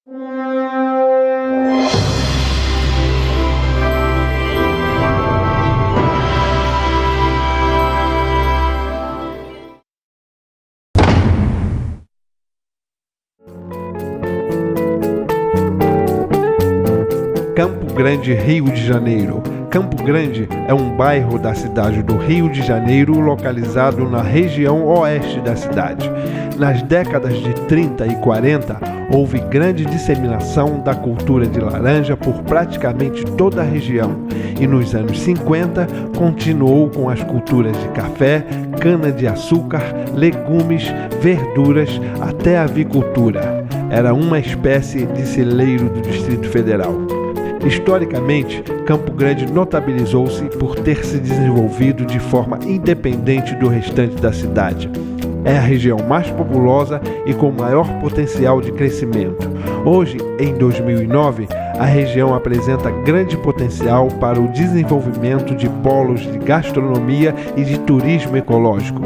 Campo Grande, Rio de Janeiro. Campo Grande é um bairro da cidade do Rio de Janeiro, localizado na região oeste da cidade. Nas décadas de 30 e 40, houve grande disseminação da cultura de laranja por praticamente toda a região, e nos anos 50 continuou com as culturas de café, cana-de-açúcar, legumes, verduras, até avicultura. Era uma espécie de celeiro do Distrito Federal. Historicamente, Campo Grande notabilizou-se por ter se desenvolvido de forma independente do restante da cidade. É a região mais populosa e com maior potencial de crescimento. Hoje, em 2009, a região apresenta grande potencial para o desenvolvimento de polos de gastronomia e de turismo ecológico.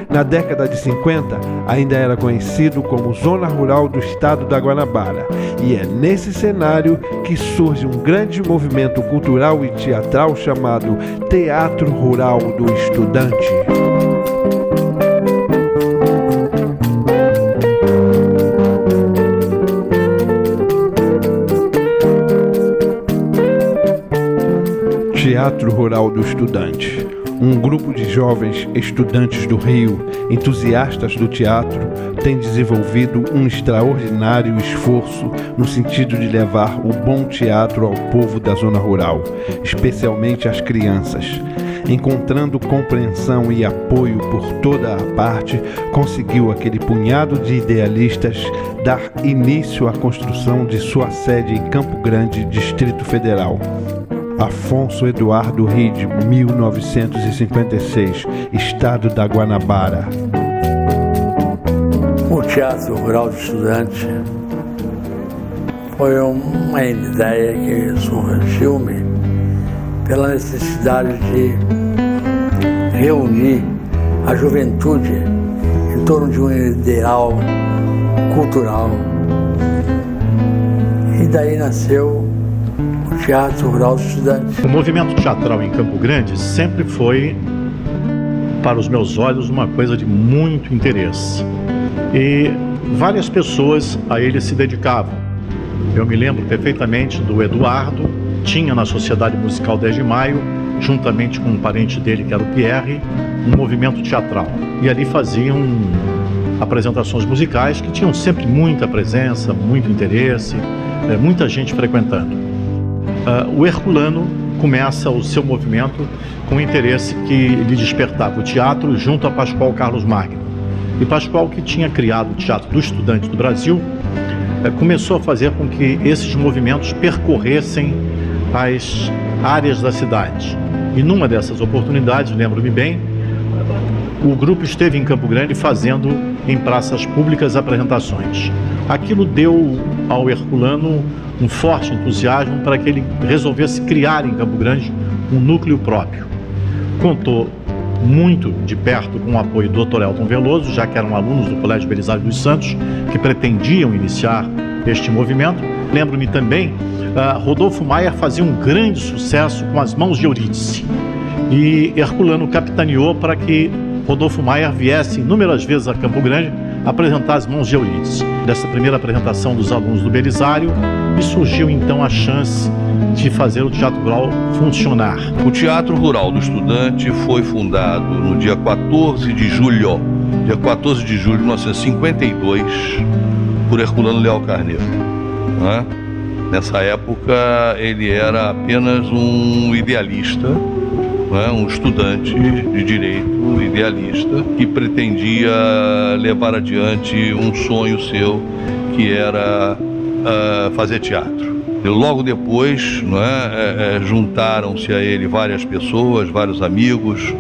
Na década de 50, ainda era conhecido como Zona Rural do Estado da Guanabara, e é nesse cenário que surge um grande movimento cultural e teatral chamado Teatro Rural do Estudante. Teatro Rural do Estudante. Um grupo de jovens estudantes do Rio, entusiastas do teatro, tem desenvolvido um extraordinário esforço no sentido de levar o bom teatro ao povo da zona rural, especialmente às crianças. Encontrando compreensão e apoio por toda a parte, conseguiu aquele punhado de idealistas dar início à construção de sua sede em Campo Grande, Distrito Federal. Afonso Eduardo Ride, 1956, Estado da Guanabara. O Teatro Rural do Estudante foi uma ideia que surgiu-me pela necessidade de reunir a juventude em torno de um ideal cultural. E daí nasceu o Teatro Rural do Estudante. O movimento teatral em Campo Grande sempre foi, para os meus olhos, uma coisa de muito interesse. E várias pessoas a ele se dedicavam. Eu me lembro perfeitamente do Eduardo, tinha na Sociedade Musical 10 de Maio, juntamente com um parente dele, que era o Pierre, um movimento teatral. E ali faziam apresentações musicais que tinham sempre muita presença, muito interesse, muita gente frequentando. O Herculano começa o seu movimento com o interesse que lhe despertava o teatro junto a Pascoal Carlos Magno. E Pascoal, que tinha criado o Teatro do Estudante do Brasil, começou a fazer com que esses movimentos percorressem as áreas da cidade. E numa dessas oportunidades, lembro-me bem, o grupo esteve em Campo Grande fazendo em praças públicas apresentações. Aquilo deu ao Herculano um forte entusiasmo para que ele resolvesse criar em Campo Grande um núcleo próprio. Contou muito de perto com o apoio do Dr. Elton Veloso, já que eram alunos do Colégio Belisário dos Santos, que pretendiam iniciar este movimento. Lembro-me também, Rodolfo Maier fazia um grande sucesso com As Mãos de Eurídice. E Herculano capitaneou para que Rodolfo Maier viesse inúmeras vezes a Campo Grande apresentar As Mãos de Eurídice. Dessa primeira apresentação dos alunos do Belisário, e surgiu então a chance de fazer o Teatro Rural funcionar. O Teatro Rural do Estudante foi fundado no dia 14 de julho de 1952, por Herculano Leal Carneiro. Né? Nessa época ele era apenas um idealista, né? Um estudante de direito idealista que pretendia levar adiante um sonho seu, que era fazer teatro. E logo depois, né, juntaram-se a ele várias pessoas, vários amigos,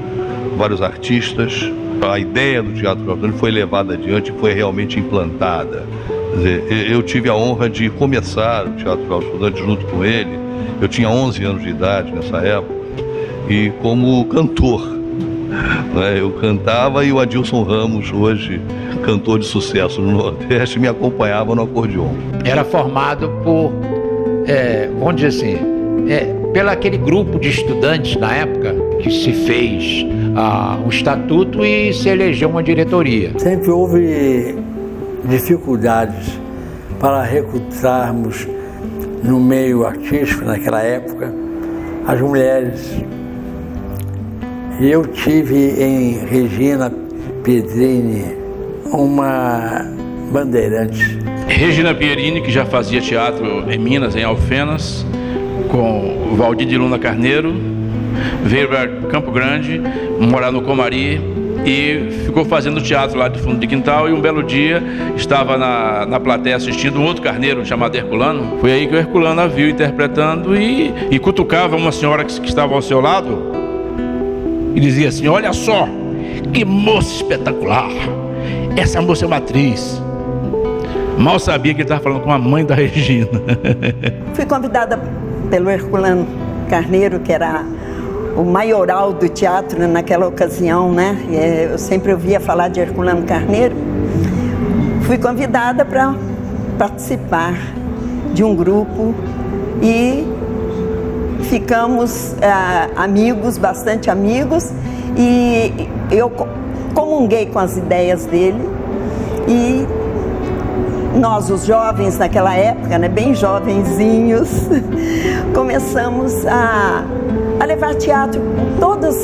vários artistas. A ideia do Teatro Rural foi levada adiante e foi realmente implantada. Quer dizer, eu tive a honra de começar o Teatro Rural Estudante junto com ele. Eu tinha 11 anos de idade nessa época, e como cantor, né, eu cantava, e o Adilson Ramos hoje cantor de sucesso no Nordeste, me acompanhava no acordeon. Era formado por, vamos dizer assim, pelo aquele grupo de estudantes na época que se fez um estatuto e se elegeu uma diretoria. Sempre houve dificuldades para recrutarmos no meio artístico naquela época as mulheres. Eu tive em Regina Piedrini uma bandeirante. Regina Pierini, que já fazia teatro em Minas, em Alfenas, com o Valdir de Luna Carneiro, veio para Campo Grande, morar no Comari e ficou fazendo teatro lá de fundo de quintal. E um belo dia estava na plateia assistindo um outro carneiro chamado Herculano. Foi aí que o Herculano a viu interpretando e cutucava uma senhora que estava ao seu lado e dizia assim: olha só, que moça espetacular, essa moça é uma atriz. Mal sabia que ele estava falando com a mãe da Regina. Fui convidada pelo Herculano Carneiro, que era o maioral do teatro naquela ocasião, né? Eu sempre ouvia falar de Herculano Carneiro. Fui convidada para participar de um grupo e ficamos amigos, bastante amigos, e eu comunguei com as ideias dele. E nós, os jovens naquela época, né, bem jovenzinhos, começamos a levar teatro em todos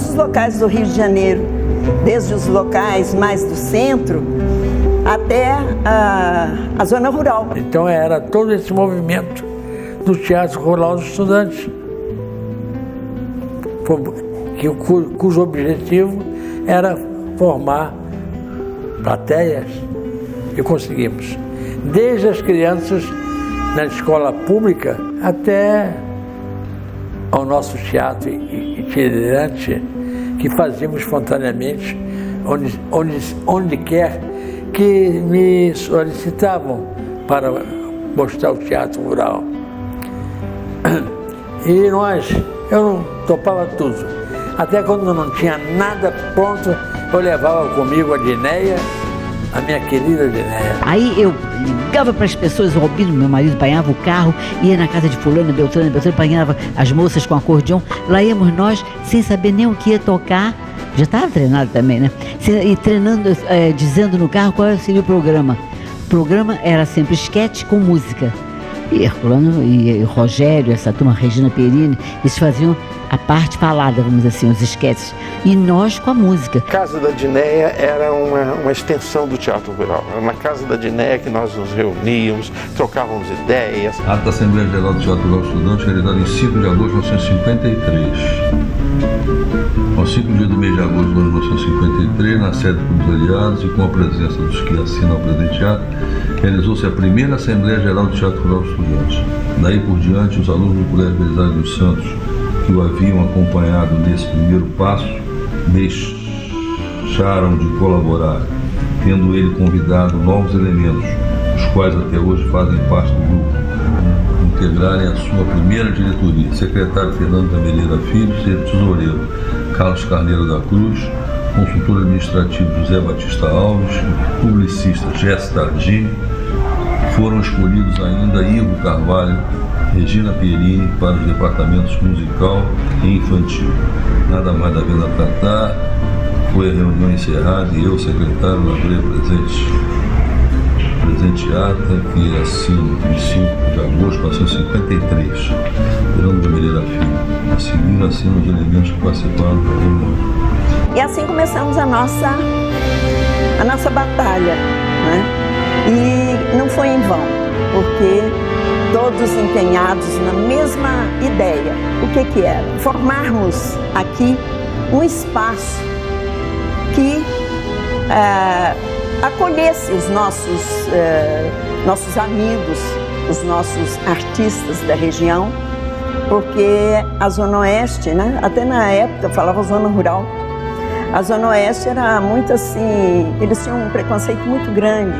os locais do Rio de Janeiro, desde os locais mais do centro até a zona rural. Então era todo esse movimento do Teatro Rural dos Estudantes, cujo objetivo era formar plateias, e conseguimos. Desde as crianças na escola pública até ao nosso teatro itinerante, que fazíamos espontaneamente, onde quer que me solicitavam para mostrar o teatro rural. E eu não topava tudo. Até quando não tinha nada pronto, eu levava comigo a Dinéia, a minha querida Dinéia. Aí eu ligava para as pessoas, o Albino, meu marido, apanhava o carro, ia na casa de fulano, Beltrano, apanhava as moças com acordeão. Lá íamos nós, sem saber nem o que ia tocar. Já estava treinado também, né? E treinando, dizendo no carro qual seria o programa. O programa era sempre esquete com música. E Herculano e Rogério, essa turma, Regina Pierini, eles faziam a parte falada, vamos dizer assim, os esquetes. E nós com a música. A Casa da Dinéia era uma extensão do Teatro Rural. Era na Casa da Dinéia que nós nos reuníamos, trocávamos ideias. A ata da Assembleia Geral do Teatro Rural Estudante, realizada em 5 de agosto de 1953. Aos 5 dias do mês de agosto de 1953, na sede dos Aliados e com a presença dos que assinam o presente ato, realizou-se a primeira Assembleia Geral do Teatro Rural Estudantes. Daí por diante, os alunos do Colégio Belisário dos Santos, que o haviam acompanhado nesse primeiro passo, deixaram de colaborar, tendo ele convidado novos elementos, os quais até hoje fazem parte do grupo, integrarem a sua primeira diretoria: secretário Fernando da Meleira Filho, tesoureiro Carlos Carneiro da Cruz, consultor administrativo José Batista Alves, publicista Jesse Tardini. Foram escolhidos ainda Ivo Carvalho, Regina Pierini para os departamentos musical e infantil. Nada mais havendo a tratar, foi a reunião encerrada e eu, secretário, elaborei presente ata, que assino em 5 de agosto de 1953, Fernando da Meleira Filho. A seguir assino os elementos que participaram da reunião. E assim começamos a nossa batalha, né? E não foi em vão, porque todos empenhados na mesma ideia. O que era? Formarmos aqui um espaço que acolhesse os nossos amigos, os nossos artistas da região, porque a Zona Oeste, né, até na época falava Zona Rural, a Zona Oeste era muito assim, eles tinham um preconceito muito grande.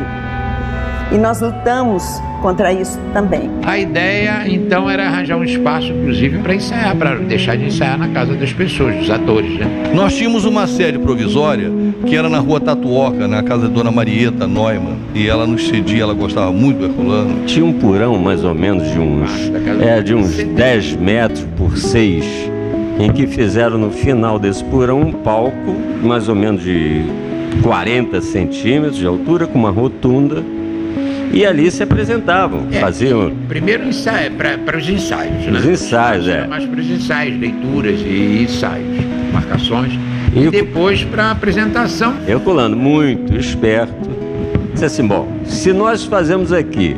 E nós lutamos contra isso também. A ideia, então, era arranjar um espaço, inclusive, para ensaiar, para deixar de ensaiar na casa das pessoas, dos atores, né? Nós tínhamos uma sede provisória que era na rua Tatuoca, na casa da dona Marieta Neumann, e ela nos cedia, ela gostava muito do Herculano. Tinha um porão mais ou menos de uns 10 metros por 6, em que fizeram no final desse porão um palco mais ou menos de 40 centímetros de altura, com uma rotunda, e ali se apresentavam, faziam... Primeiro ensaio, para os ensaios, né? Os ensaios, mais para os ensaios, leituras e ensaios, marcações. E depois para a apresentação. Herculano, muito esperto, disse assim, bom, se nós fazemos aqui,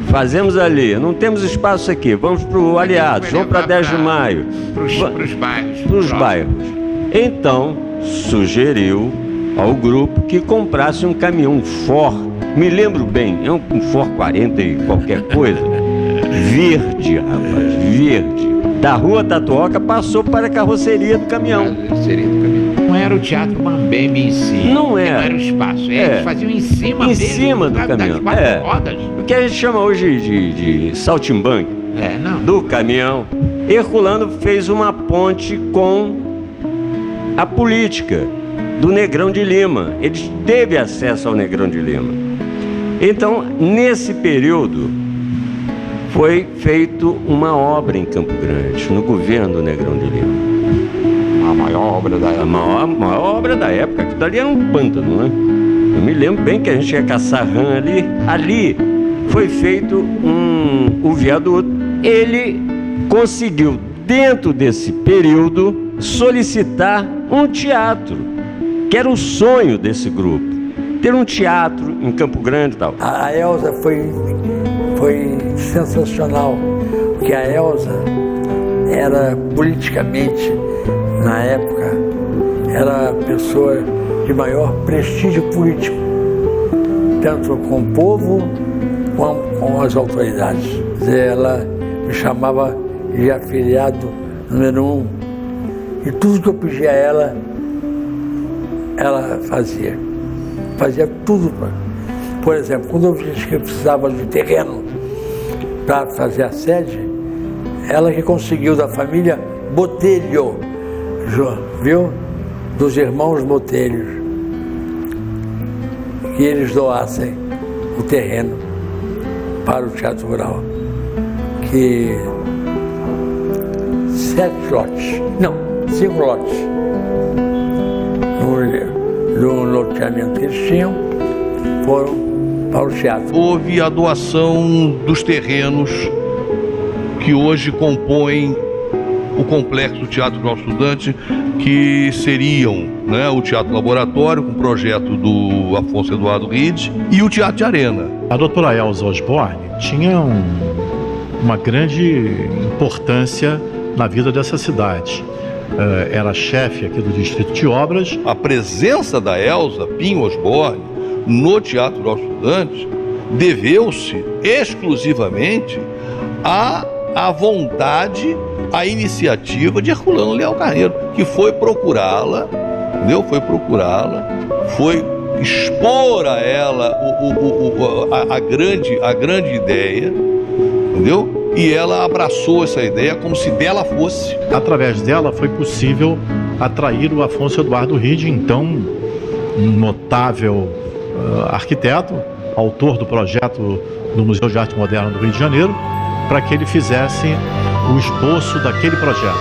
fazemos ali, não temos espaço aqui, vamos para o Aliados, vamos para 10 de maio. Para os bairros. Para os bairros. Então, sugeriu ao grupo que comprasse um caminhão Ford, me lembro bem, é um Ford 40 e qualquer coisa, verde, rapaz, verde. Da rua Tatuoca passou para a carroceria do caminhão. Não era o Teatro Mambembe em si. Não era. Não era o espaço. Eles faziam em cima Em cima do caminhão. Rodas. O que a gente chama hoje de saltimbanque. Do caminhão. Herculano fez uma ponte com a política do Negrão de Lima. Ele teve acesso ao Negrão de Lima. Então, nesse período, foi feito uma obra em Campo Grande, no governo do Negrão de Lima. A maior obra da época. A maior obra da época. Aquilo ali era um pântano, né? Eu me lembro bem que a gente ia caçar rã ali. Ali foi feito o viaduto. Ele conseguiu, dentro desse período, solicitar um teatro, que era o sonho desse grupo. Ter um teatro em Campo Grande e tal. A Elza foi sensacional, porque a Elza era politicamente, na época, era a pessoa de maior prestígio político, tanto com o povo como com as autoridades. Ela me chamava de afiliado número 1, e tudo que eu pedia a ela fazia. Fazia tudo. Por exemplo, quando eu disse que eu precisava de terreno para fazer a sede, ela que conseguiu da família Botelho, viu? Dos irmãos Botelhos, que eles doassem o terreno para o Teatro Rural. Que 5 lotes. No loteamento que eles tinham, foram para o teatro. Houve a doação dos terrenos que hoje compõem o complexo do Teatro Rural Estudante, que seriam, né, o Teatro Laboratório, com o projeto do Afonso Eduardo Ride, e o Teatro de Arena. A doutora Elza Osborne tinha uma grande importância na vida dessa cidade. Era chefe aqui do Distrito de Obras. A presença da Elza Pinho Osborne no Teatro Rural Estudante deveu-se exclusivamente à vontade, à iniciativa de Herculano Leal Carneiro, que foi procurá-la, entendeu? Foi expor a ela a grande ideia, entendeu? E ela abraçou essa ideia como se dela fosse. Através dela foi possível atrair o Afonso Eduardo Ride, então um notável arquiteto, autor do projeto do Museu de Arte Moderna do Rio de Janeiro, para que ele fizesse o esboço daquele projeto,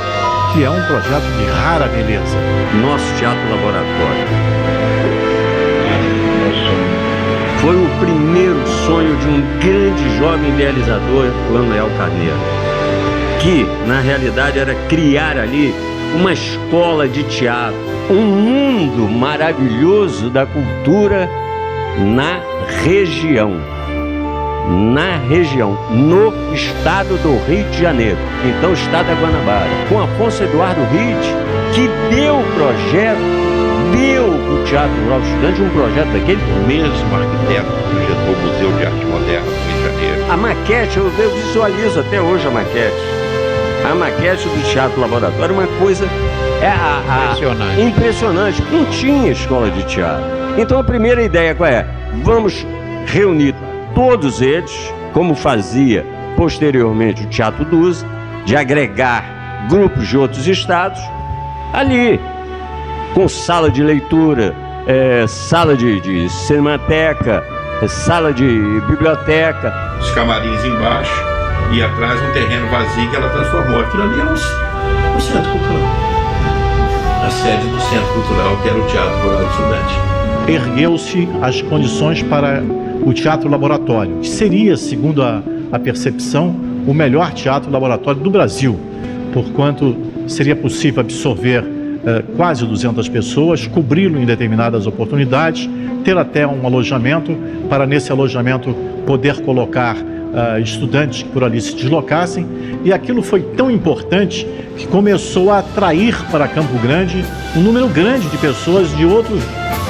que é um projeto de rara beleza. Nosso Teatro Laboratório foi o primeiro sonho de um grande jovem idealizador, Herculano Leal Carneiro, que, na realidade, era criar ali uma escola de teatro, um mundo maravilhoso da cultura na região, no estado do Rio de Janeiro, então estado da Guanabara, com Afonso Eduardo Ride, que deu o projeto, deu o Teatro Rural Estudante um projeto daquele. O mesmo arquiteto que projetou o Museu de Arte Moderna do Rio de Janeiro. A maquete, eu visualizo até hoje a maquete. A maquete do Teatro Laboratório é uma coisa impressionante. Não tinha escola de teatro. Então a primeira ideia qual é? Vamos reunir todos eles, como fazia posteriormente o Teatro Duse, de agregar grupos de outros estados ali, com sala de leitura, sala de cinemateca, sala de biblioteca. Os camarins embaixo e atrás um terreno vazio que ela transformou. Aquilo ali era um centro cultural. A sede do Centro Cultural, que era o Teatro Rural do Estudante. Ergueu-se as condições para o teatro laboratório, que seria, segundo a percepção, o melhor teatro laboratório do Brasil, porquanto seria possível absorver quase 200 pessoas, cobri-lo em determinadas oportunidades, ter até um alojamento, para nesse alojamento poder colocar estudantes que por ali se deslocassem, e aquilo foi tão importante que começou a atrair para Campo Grande um número grande de pessoas de outros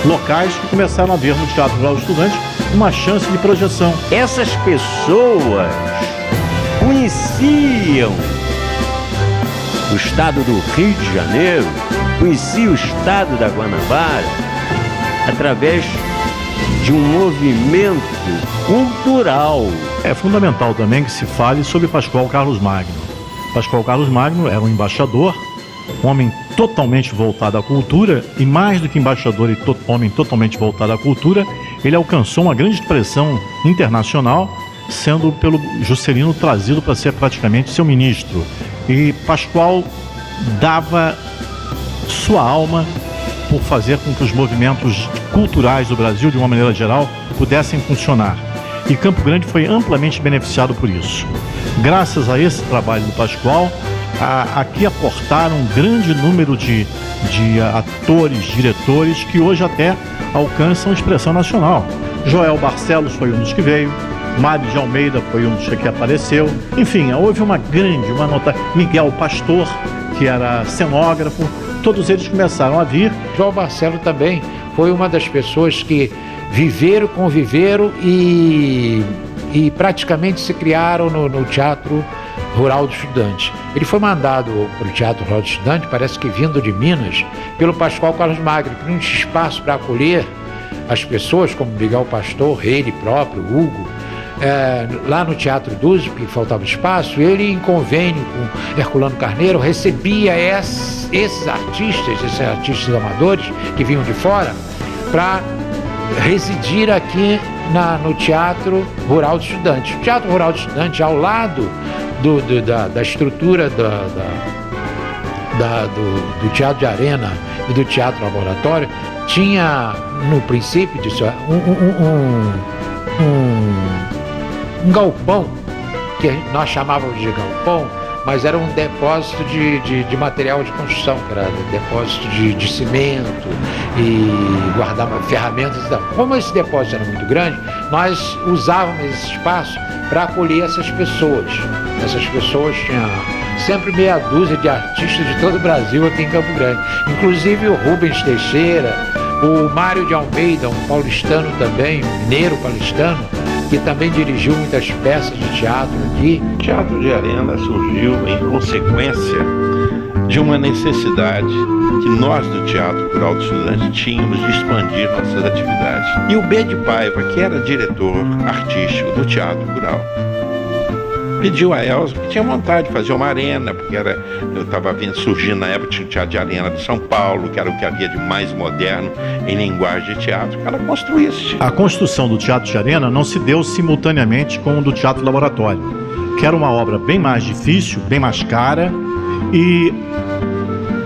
locais que começaram a ver no Teatro Rural do Estudante uma chance de projeção. Essas pessoas conheciam o estado do Rio de Janeiro, conheciam o estado da Guanabara através de um movimento cultural. É fundamental também que se fale sobre Pascoal Carlos Magno. Pascoal Carlos Magno era um embaixador, um homem totalmente voltado à cultura, e mais do que embaixador e homem totalmente voltado à cultura, ele alcançou uma grande expressão internacional, sendo pelo Juscelino trazido para ser praticamente seu ministro. E Pascoal dava sua alma por fazer com que os movimentos culturais do Brasil, de uma maneira geral, pudessem funcionar. E Campo Grande foi amplamente beneficiado por isso. Graças a esse trabalho do Pascoal, aqui aportaram um grande número de atores, diretores, que hoje até alcançam expressão nacional. Joel Barcelos foi um dos que veio, Mário de Almeida foi um dos que apareceu. Enfim, houve uma nota. Miguel Pastor, que era cenógrafo, todos eles começaram a vir. João Barcelos também foi uma das pessoas que viveram, conviveram e praticamente se criaram no Teatro Rural do Estudante. Ele foi mandado para o Teatro Rural do Estudante, parece que vindo de Minas, pelo Pascoal Carlos Magno, que não tinha espaço para acolher as pessoas, como Miguel Pastor, ele próprio, Hugo. Lá no Teatro Duse, que faltava espaço, ele, em convênio com Herculano Carneiro, recebia esses artistas amadores que vinham de fora para residir aqui no Teatro Rural do Estudante. O Teatro Rural do Estudante, ao lado da estrutura do Teatro de Arena e do Teatro Laboratório, tinha, no princípio disso, um galpão, que nós chamávamos de galpão, mas era um depósito de material de construção, que era depósito de cimento e guardar ferramentas e tal. Como esse depósito era muito grande, nós usávamos esse espaço para acolher essas pessoas. Essas pessoas tinham sempre meia dúzia de artistas de todo o Brasil aqui em Campo Grande. Inclusive o Rubens Teixeira, o Mário de Almeida, um paulistano também, um mineiro paulistano, que também dirigiu muitas peças de teatro aqui. O Teatro de Arena surgiu em consequência de uma necessidade que nós do Teatro Rural do Estudante tínhamos de expandir nossas atividades. E o B. de Paiva, que era diretor artístico do Teatro Rural, pediu a Elza, que tinha vontade de fazer uma arena, porque eu estava surgindo na época o Teatro de Arena de São Paulo, que era o que havia de mais moderno em linguagem de teatro. Ela construísse. A construção do Teatro de Arena não se deu simultaneamente com o do Teatro Laboratório, que era uma obra bem mais difícil, bem mais cara, e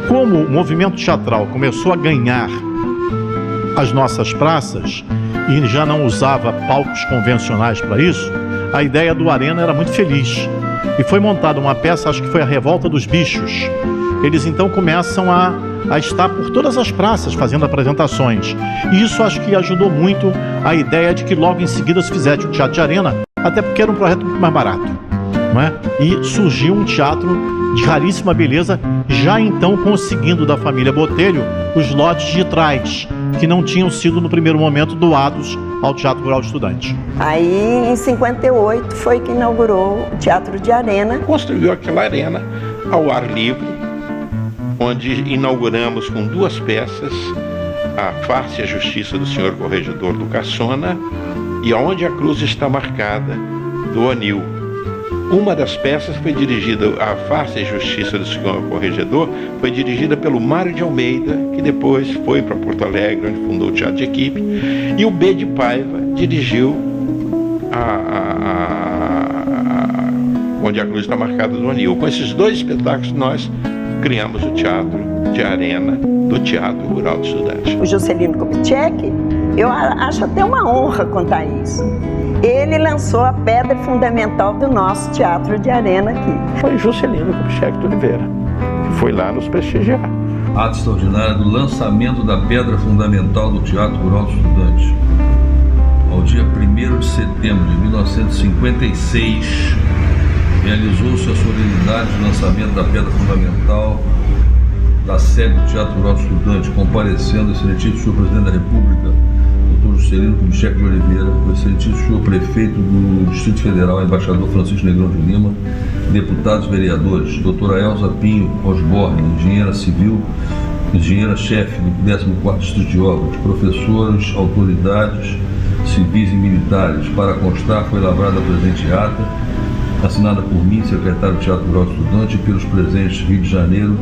como o movimento teatral começou a ganhar as nossas praças e já não usava palcos convencionais para isso, a ideia do Arena era muito feliz. E foi montada uma peça, acho que foi a Revolta dos Bichos. Eles então começam a estar por todas as praças fazendo apresentações. E isso acho que ajudou muito a ideia de que logo em seguida se fizesse o Teatro de Arena, até porque era um projeto muito mais barato, não é? E surgiu um teatro de raríssima beleza, já então conseguindo da família Botelho os lotes de trás, que não tinham sido no primeiro momento doados ao Teatro Rural do Estudante. Aí, em 58, foi que inaugurou o Teatro de Arena. Construiu aquela arena ao ar livre, onde inauguramos com duas peças, A Farsa e a Justiça do Senhor Corregedor do Cassona e Onde a Cruz Está Marcada, do O'Neill. Uma das peças foi dirigida, A Farsa e Justiça do Senhor Corregedor, foi dirigida pelo Mário de Almeida, que depois foi para Porto Alegre, onde fundou o Teatro de Equipe, e o B. de Paiva dirigiu Onde a Cruz Está Marcada, do O'Neill. Com esses dois espetáculos nós criamos o Teatro de Arena do Teatro Rural de Estudantes. O Juscelino Kubitschek, eu acho até uma honra contar isso. Ele lançou a pedra fundamental do nosso Teatro de Arena aqui. Foi Juscelino Kubitschek de Oliveira, que foi lá nos prestigiar. Ato extraordinário do lançamento da pedra fundamental do Teatro Rural de Estudantes. Ao dia 1º de setembro de 1956, realizou-se a solenidade de lançamento da pedra fundamental da sede do Teatro Rural de Estudantes, comparecendo o excelentíssimo senhor Presidente da República, Dr. Juscelino Kubitschek de Oliveira, o excelentíssimo senhor Prefeito do Distrito Federal, embaixador Francisco Negrão de Lima, deputados e vereadores, doutora Elza Pinho Osborne, engenheira civil, engenheira-chefe do 14º Distrito de Obras, professores, autoridades civis e militares. Para constar, foi lavrada a presente ata, assinada por mim, secretário do Teatro Rural de Estudante, e pelos presentes Rio de Janeiro,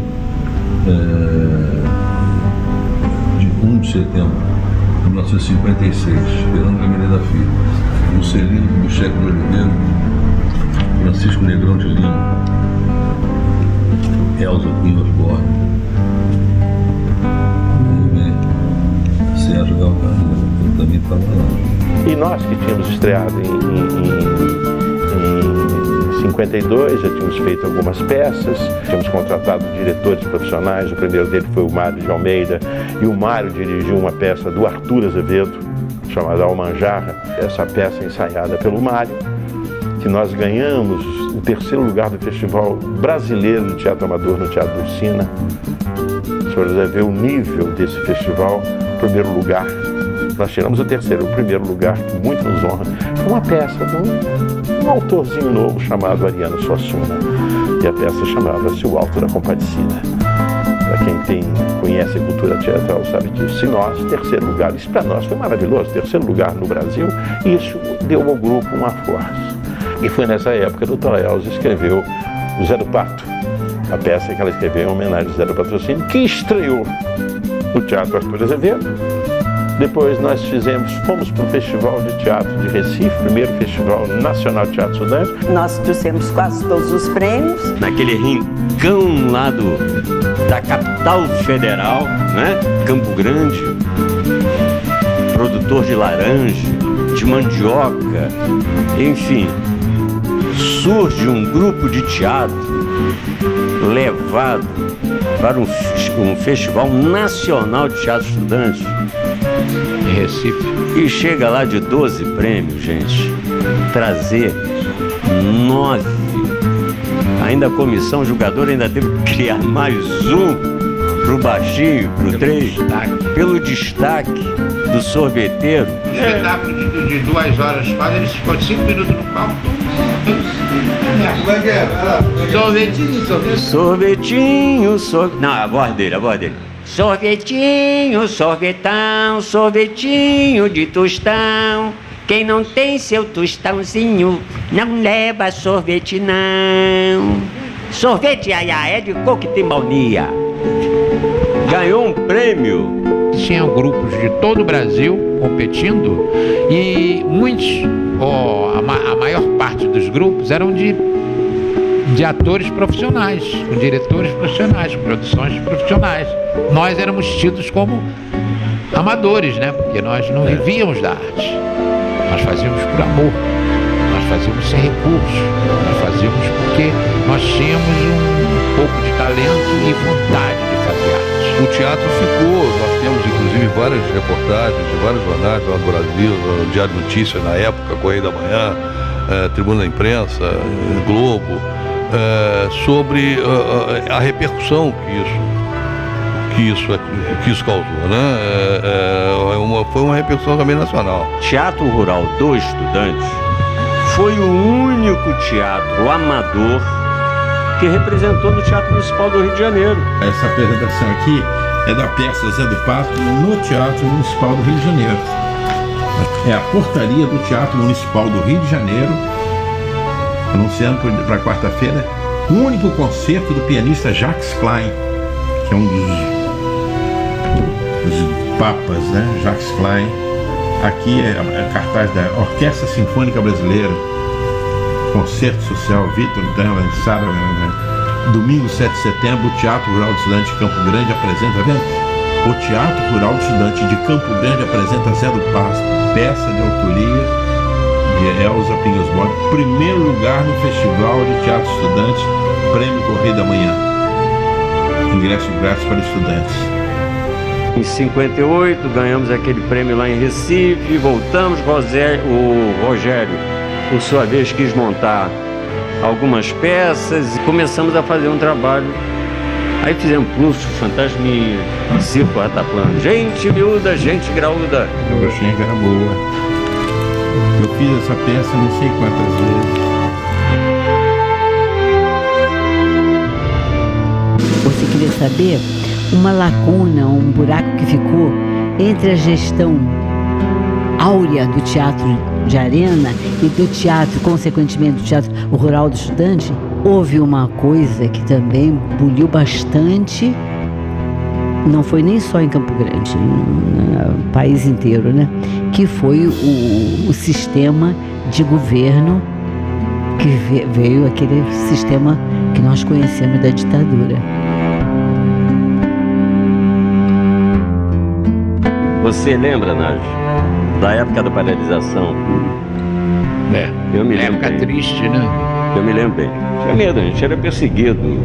de 1 de setembro de 1956, Fernando Gamireda Filho, Juscelino Kubitschek de Oliveira, Francisco Negrão de Lima, Elza Pinho Osborne, Sérgio Galcarneiro, que também estava lá. E nós que tínhamos estreado em 52, já tínhamos feito algumas peças, tínhamos contratado diretores profissionais, o primeiro dele foi o Mário de Almeida, e o Mário dirigiu uma peça do Arthur Azevedo, chamada Almanjarra, essa peça ensaiada pelo Mário, que nós ganhamos o 3º lugar do Festival Brasileiro de Teatro Amador no Teatro do Sina. O senhor deve ver o nível desse festival. Primeiro lugar, nós tiramos o 3º, o primeiro lugar, que muito nos honra, foi uma peça de um autorzinho novo chamado Ariano Suassuna, e a peça chamava-se O Alto da Compadecida. Para quem conhece a cultura teatral sabe disso. Se nós, 3º lugar, isso para nós foi maravilhoso, 3º lugar no Brasil, e isso deu ao grupo uma força. E foi nessa época que a doutora Elza escreveu O Zé do Pato, a peça que ela escreveu em homenagem ao Zé do Patrocínio, que estreou no Teatro Arthur Azevedo. Depois nós fomos para o Festival de Teatro de Recife, primeiro Festival Nacional de Teatro Estudante. Nós trouxemos quase todos os prêmios. Naquele rincão lá da capital federal, né? Campo Grande, produtor de laranja, de mandioca, enfim, surge um grupo de teatro levado para um Festival Nacional de Teatro Estudante em Recife. E chega lá de 12 prêmios, gente, trazer 9. Ainda a comissão julgadora ainda teve que criar mais um pro baixinho, pro 3, pelo destaque do sorveteiro. Espetáculo de 2 horas quase, ele ficou 5 minutos no palco. Sorvetinho. Não, a voz dele. Sorvetinho, sorvetão, sorvetinho de tostão. Quem não tem seu tostãozinho, não leva sorvete não. Sorvete é de coco e tem baunilha. Ganhou um prêmio. Tinham grupos de todo o Brasil competindo e muitos, a maior parte dos grupos eram de atores profissionais, com diretores profissionais, com produções profissionais. Nós éramos tidos como amadores, né? Porque nós não vivíamos da arte. Nós fazíamos por amor, nós fazíamos sem recursos, nós fazíamos porque nós tínhamos um pouco de talento e vontade de fazer arte. O teatro ficou, nós temos inclusive várias reportagens de vários jornais lá no Brasil, no Diário de Notícias na época, Correio da Manhã, Tribuna da Imprensa, Globo, sobre a repercussão que isso causou, né? Foi uma repercussão também nacional. Teatro Rural do Estudante foi o único teatro amador que representou no Teatro Municipal do Rio de Janeiro. Essa apresentação aqui é da peça Zé do Pato no Teatro Municipal do Rio de Janeiro. É a portaria do Teatro Municipal do Rio de Janeiro, anunciando para quarta-feira o único concerto do pianista Jacques Klein, que é um dos papas, né? Jacques Klein. Aqui é cartaz da Orquestra Sinfônica Brasileira, concerto social Vitor Della, sábado, domingo 7 de setembro, o Teatro Rural do Estudante de Campo Grande apresenta, tá vendo? O Teatro Rural do Estudante de Campo Grande apresenta Zé do Pasto, peça de autoria de Elza Pinhosbora, primeiro lugar no Festival de Teatro Estudantes, Prêmio Correio da Manhã, ingresso grátis para estudantes. Em 58 ganhamos aquele prêmio lá em Recife, voltamos, o Rogério, por sua vez, quis montar algumas peças e começamos a fazer um trabalho. Aí fizemos Pluxo, Fantasminha, Circo Rataplano, gente miúda, gente graúda. A bruxinha que era boa. Eu fiz essa peça não sei quantas vezes. Você queria saber uma lacuna, um buraco que ficou entre a gestão áurea do Teatro de Arena e do teatro, consequentemente do Teatro Rural do Estudante? Houve uma coisa que também buliu bastante, não foi nem só em Campo Grande, no país inteiro, né? Que foi o sistema de governo que veio, aquele sistema que nós conhecemos da ditadura. Você lembra, Nádio, da época da paralisação? Eu me lembro. Época triste, né? Eu me lembro bem. Tinha medo, a gente era perseguido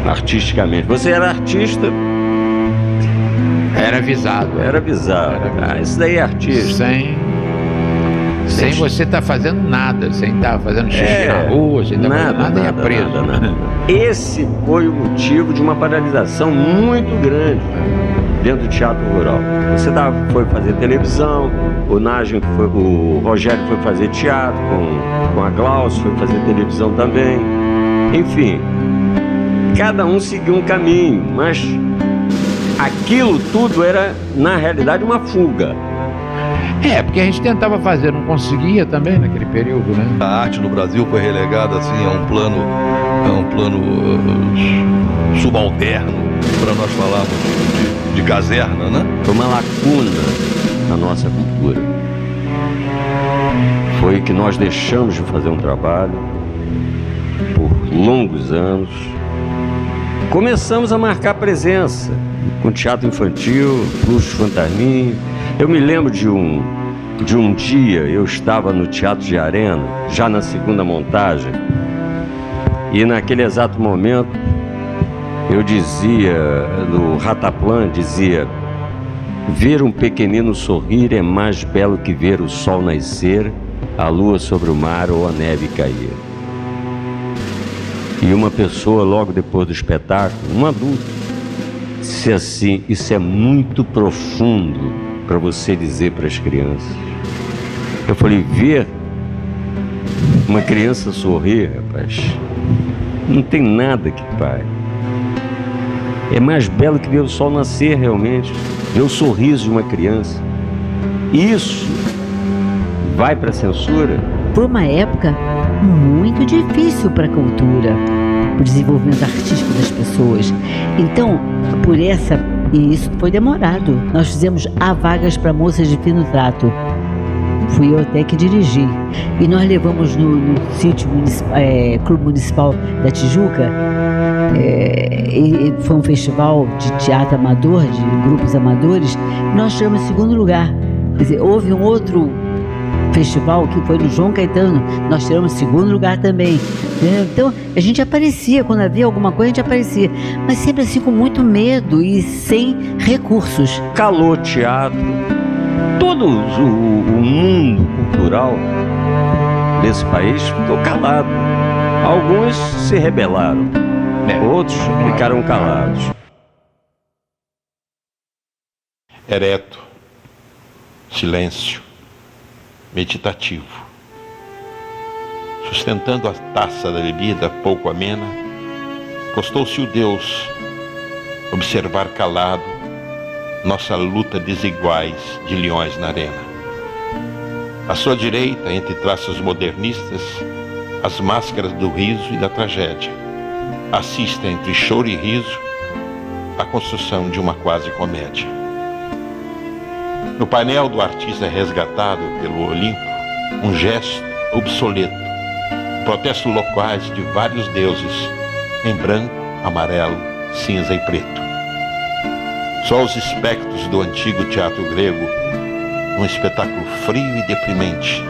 artisticamente. Você era artista? Era avisado. Era avisado. Isso daí é artista. Sem você estar fazendo nada, sem estar fazendo xixi na rua, sem estar fazendo nada, ia preso. Nada. Esse foi o motivo de uma paralisação muito grande dentro do Teatro Rural. Você foi fazer televisão, o Rogério foi fazer teatro com a Glaucia, foi fazer televisão também. Enfim, cada um seguiu um caminho, mas aquilo tudo era, na realidade, uma fuga. Porque a gente tentava fazer, não conseguia também naquele período, né? A arte no Brasil foi relegada assim a um plano subalterno, para nós falarmos de caserna, né? Foi uma lacuna na nossa cultura. Foi que nós deixamos de fazer um trabalho por longos anos. Começamos a marcar presença com teatro infantil, Pluxo, Fantasminha. Eu me lembro de um dia, eu estava no Teatro de Arena, já na segunda montagem, e naquele exato momento eu dizia, no Rataplan, dizia: ver um pequenino sorrir é mais belo que ver o sol nascer, a lua sobre o mar ou a neve cair. E uma pessoa, logo depois do espetáculo, um adulto, disse assim: isso é muito profundo para você dizer para as crianças. Eu falei: ver uma criança sorrir, rapaz, não tem nada que pare. É mais belo que ver o sol nascer realmente, ver o sorriso de uma criança. Isso vai para a censura? Por uma época muito difícil para a cultura, o desenvolvimento artístico das pessoas. Então, e isso foi demorado. Nós fizemos vagas para moças de fino trato. Fui eu até que dirigi. E nós levamos no sítio Clube Municipal da Tijuca. E foi um festival de teatro amador, de grupos amadores. Nós tivemos segundo lugar. Quer dizer, houve um outro festival que foi no João Caetano, nós tiramos segundo lugar também. Então a gente aparecia, quando havia alguma coisa a gente aparecia, mas sempre assim com muito medo e sem recursos. Calou teatro, todo o mundo cultural desse país ficou calado. Alguns se rebelaram, outros ficaram calados. Ereto, silêncio, meditativo, sustentando a taça da bebida pouco amena, postou-se o Deus observar calado nossa luta desiguais de leões na arena. À sua direita, entre traços modernistas, as máscaras do riso e da tragédia. Assista entre choro e riso a construção de uma quase comédia. No painel do artista resgatado pelo Olimpo, um gesto obsoleto, protestos locais de vários deuses, em branco, amarelo, cinza e preto. Só os espectros do antigo teatro grego, um espetáculo frio e deprimente,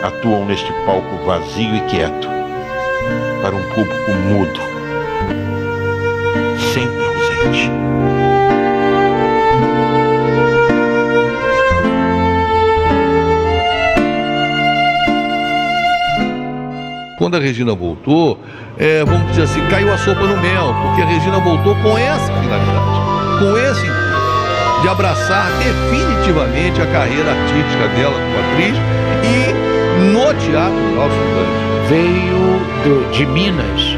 atuam neste palco vazio e quieto, para um público mudo, sempre ausente. Quando a Regina voltou, vamos dizer assim, caiu a sopa no mel, porque a Regina voltou com essa finalidade, com esse intuito de abraçar definitivamente a carreira artística dela como atriz e no Teatro Rural Estudante. Veio de Minas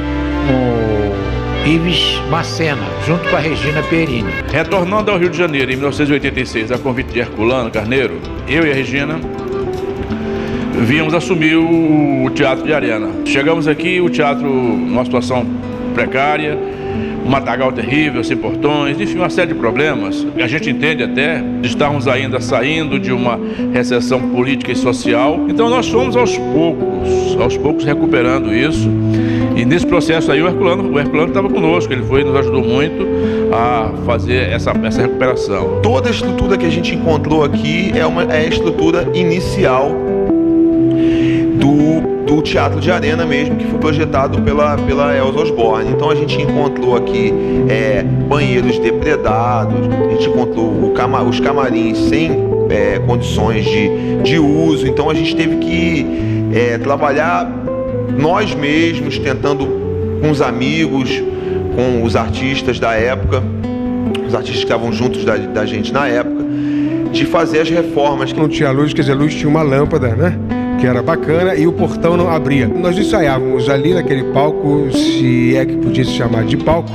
o Ives Macena, junto com a Regina Perini. Retornando ao Rio de Janeiro em 1986, a convite de Herculano Carneiro, eu e a Regina víamos assumir o Teatro de Arena. Chegamos aqui, o teatro numa situação precária, um matagal terrível, sem portões, enfim, uma série de problemas. A gente entende até de estarmos ainda saindo de uma recessão política e social. Então nós fomos aos poucos recuperando isso. E nesse processo aí o Herculano estava conosco, ele nos ajudou muito a fazer essa recuperação. Toda a estrutura que a gente encontrou aqui é a estrutura inicial do Teatro de Arena mesmo, que foi projetado pela Elza Osborne. Então a gente encontrou aqui banheiros depredados, a gente encontrou os camarins sem condições de uso. Então a gente teve que trabalhar nós mesmos, tentando com os amigos, com os artistas da época, os artistas que estavam juntos da gente na época, de fazer as reformas. Não tinha luz, quer dizer, a luz tinha uma lâmpada, né? Que era bacana, e o portão não abria. Nós ensaiávamos ali naquele palco, se é que podia se chamar de palco,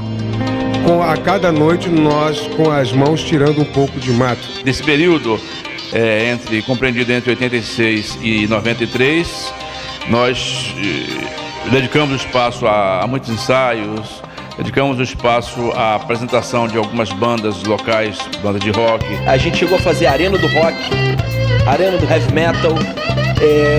a cada noite nós com as mãos tirando um pouco de mato. Nesse período, compreendido entre 86 e 93, nós dedicamos espaço a muitos ensaios, dedicamos o espaço à apresentação de algumas bandas locais, bandas de rock. A gente chegou a fazer Arena do Rock, Arena do Heavy Metal,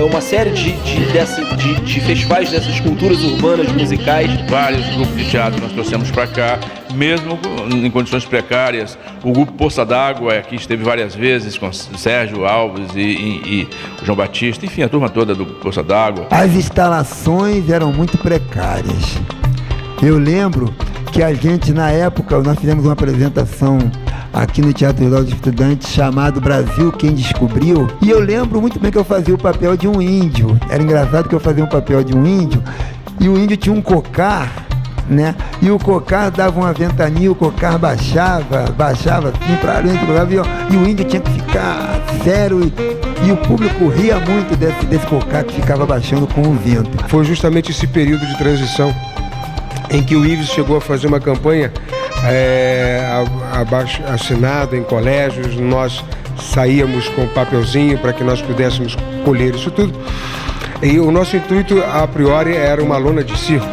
uma série de festivais dessas culturas urbanas musicais. Vários grupos de teatro nós trouxemos para cá, mesmo em condições precárias. O grupo Poça d'Água aqui esteve várias vezes com Sérgio Alves e o João Batista, enfim, a turma toda do Poça d'Água. As instalações eram muito precárias. Eu lembro que a gente, na época, nós fizemos uma apresentação aqui no Teatro Rural de Estudantes chamado Brasil Quem Descobriu, e eu lembro muito bem que eu fazia o papel de um índio. Era engraçado que eu fazia um papel de um índio e o índio tinha um cocar, né? E o cocar dava uma ventania, o cocar baixava assim pra dentro, e o índio tinha que ficar sério e o público ria muito desse cocar que ficava baixando com o vento. Foi justamente esse período de transição em que o Ives chegou a fazer uma campanha assinada em colégios. Nós saíamos com papelzinho para que nós pudéssemos colher isso tudo. E o nosso intuito, a priori, era uma lona de circo,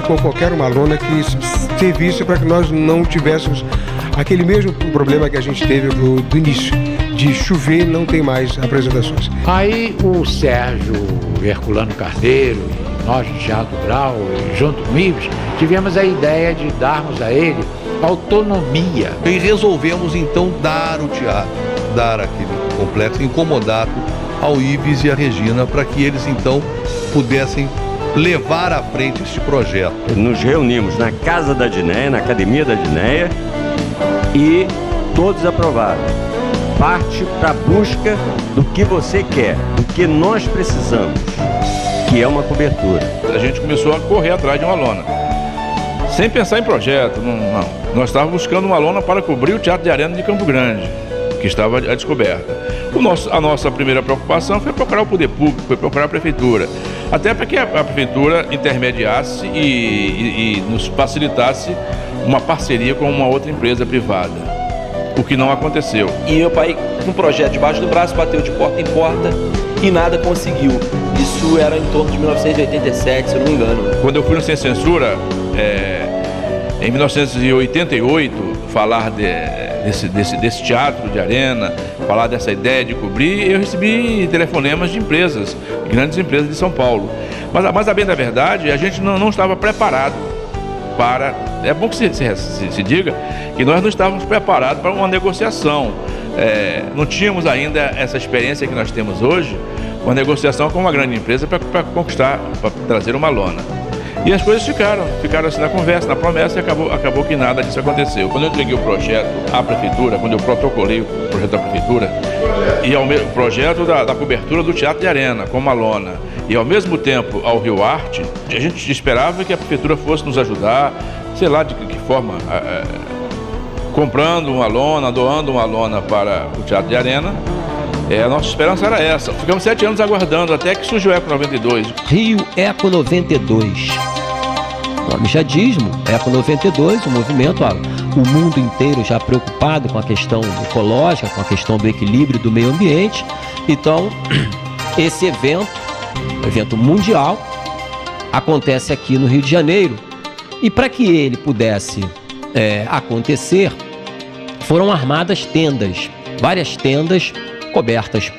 ou qualquer uma lona que servisse para que nós não tivéssemos aquele mesmo problema que a gente teve do início, de chover e não tem mais apresentações. Aí o Sérgio Herculano Carneiro, nós do Teatro Rural, junto com o Ives, tivemos a ideia de darmos a ele autonomia. E resolvemos então dar o teatro, dar aquele completo incomodato ao Ives e à Regina, para que eles então pudessem levar à frente este projeto. Nos reunimos na Casa da Dinéia, na Academia da Dinéia, e todos aprovaram. Parte para a busca do que você quer, do que nós precisamos, que é uma cobertura. A gente começou a correr atrás de uma lona, sem pensar em projeto, não. Nós estávamos buscando uma lona para cobrir o Teatro de Arena de Campo Grande, que estava à descoberta. A nossa primeira preocupação foi procurar o poder público, foi procurar a prefeitura, até para que a prefeitura intermediasse e nos facilitasse uma parceria com uma outra empresa privada. o que não aconteceu. E meu pai, com um projeto debaixo do braço, bateu de porta em porta e nada conseguiu. Isso era em torno de 1987, se eu não me engano. Quando eu fui no Sem Censura, em 1988, falar desse teatro de arena, falar dessa ideia de cobrir, eu recebi telefonemas de empresas, grandes empresas de São Paulo. Mas a bem da verdade, a gente não estava preparado para... É bom que se diga que nós não estávamos preparados para uma negociação. Não tínhamos ainda essa experiência que nós temos hoje, uma negociação com uma grande empresa para conquistar, para trazer uma lona. E as coisas ficaram assim na conversa, na promessa, e acabou que nada disso aconteceu. Quando eu entreguei o projeto à prefeitura, quando eu protocolei o projeto da prefeitura, e ao projeto da cobertura do Teatro de Arena, com uma lona, e ao mesmo tempo ao Rio Arte, a gente esperava que a prefeitura fosse nos ajudar, sei lá de que forma, comprando uma lona, doando uma lona para o Teatro de Arena. A nossa esperança era essa. Ficamos 7 anos aguardando, até que surgiu o Eco 92. Rio Eco 92. O nome já diz, Eco 92, um movimento, o mundo inteiro já preocupado com a questão ecológica, com a questão do equilíbrio do meio ambiente. Então, esse evento mundial, acontece aqui no Rio de Janeiro. E para que ele pudesse acontecer, foram armadas tendas, várias tendas cobertas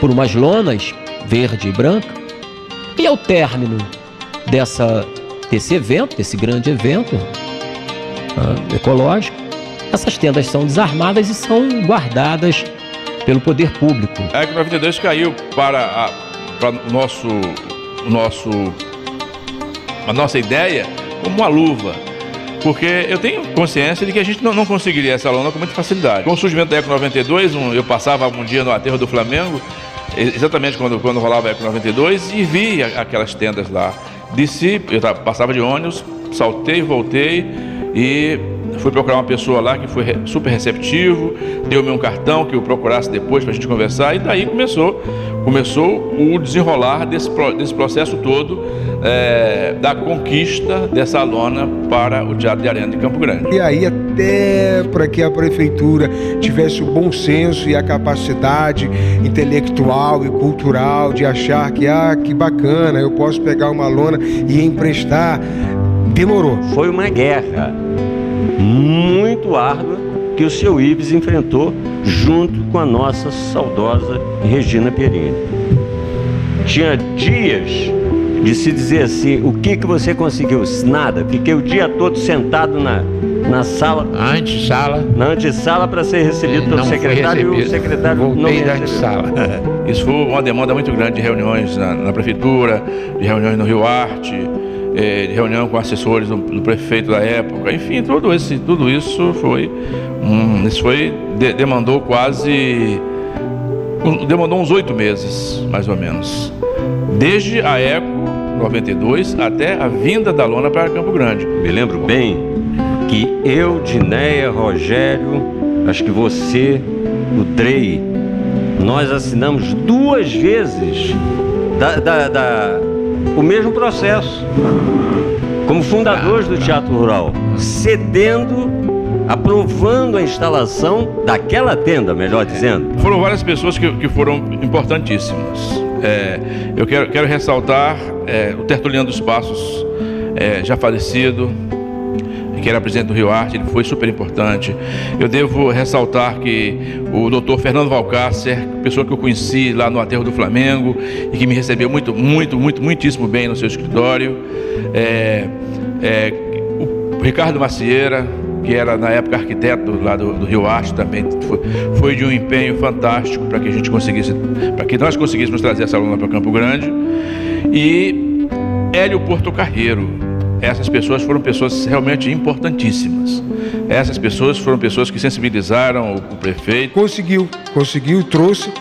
por umas lonas verde e branca. E ao término desse evento, desse grande evento ecológico, essas tendas são desarmadas e são guardadas pelo poder público. A Eco 92 caiu para a nossa ideia como uma luva, porque eu tenho consciência de que a gente não conseguiria essa lona com muita facilidade. Com o surgimento da Eco 92, eu passava um dia no aterro do Flamengo, exatamente quando rolava a Eco 92, e vi aquelas tendas lá. Desci, eu passava de ônibus, saltei, voltei e fui procurar uma pessoa lá que foi super receptivo, deu-me um cartão que eu procurasse depois para a gente conversar, e daí começou o desenrolar desse processo todo, da conquista dessa lona para o Teatro de Arena de Campo Grande. E aí, até para que a prefeitura tivesse o bom senso e a capacidade intelectual e cultural de achar que bacana, eu posso pegar uma lona e emprestar, demorou. Foi uma guerra muito árdua que o seu Ives enfrentou junto com a nossa saudosa Regina Pierini. Tinha dias de se dizer assim, o que você conseguiu? Nada, fiquei o dia todo sentado na sala, na antessala para ser recebido pelo secretário, e o secretário não me recebeu. Isso foi uma demanda muito grande de reuniões na prefeitura, de reuniões no Rio Arte, de reunião com assessores do prefeito da época, enfim, tudo isso demandou uns 8 meses, mais ou menos, desde a Eco 92 até a vinda da lona para Campo Grande. Me lembro bem que eu, Dinéia, Rogério, acho que você, o Drey, nós assinamos 2 vezes o mesmo processo, como fundadores do Teatro Rural, aprovando a instalação daquela tenda, melhor dizendo. Foram várias pessoas que foram importantíssimas. Eu quero ressaltar o Tertuliano dos Passos, já falecido, que era presidente do Rio Arte, ele foi super importante. Eu devo ressaltar que o doutor Fernando Valcárcer, pessoa que eu conheci lá no aterro do Flamengo e que me recebeu muitíssimo bem no seu escritório. O Ricardo Macieira, que era na época arquiteto lá do Rio Arte, também foi de um empenho fantástico para que nós conseguíssemos trazer essa lona para Campo Grande. E Hélio Portocarreiro. Essas pessoas foram pessoas realmente importantíssimas. Essas pessoas foram pessoas que sensibilizaram o prefeito. Conseguiu, trouxe.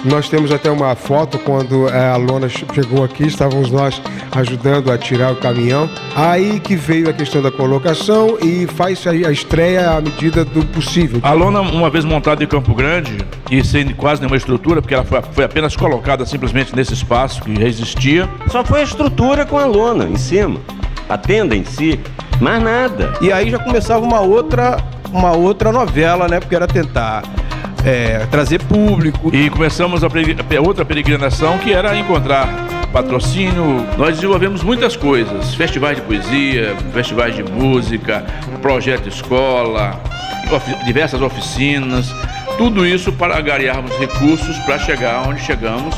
Nós temos até uma foto quando a lona chegou aqui, estávamos nós ajudando a tirar o caminhão. Aí que veio a questão da colocação e faz a estreia à medida do possível. A lona, uma vez montada em Campo Grande, e sem quase nenhuma estrutura, porque ela foi apenas colocada simplesmente nesse espaço que já existia. Só foi a estrutura com a lona em cima, a tenda em si, mais nada. E aí já começava uma outra uma outra novela, né? Porque era tentar trazer público. E começamos outra peregrinação, que era encontrar patrocínio. Nós desenvolvemos muitas coisas, festivais de poesia, festivais de música, projeto escola, diversas oficinas, tudo isso para angariarmos recursos para chegar onde chegamos,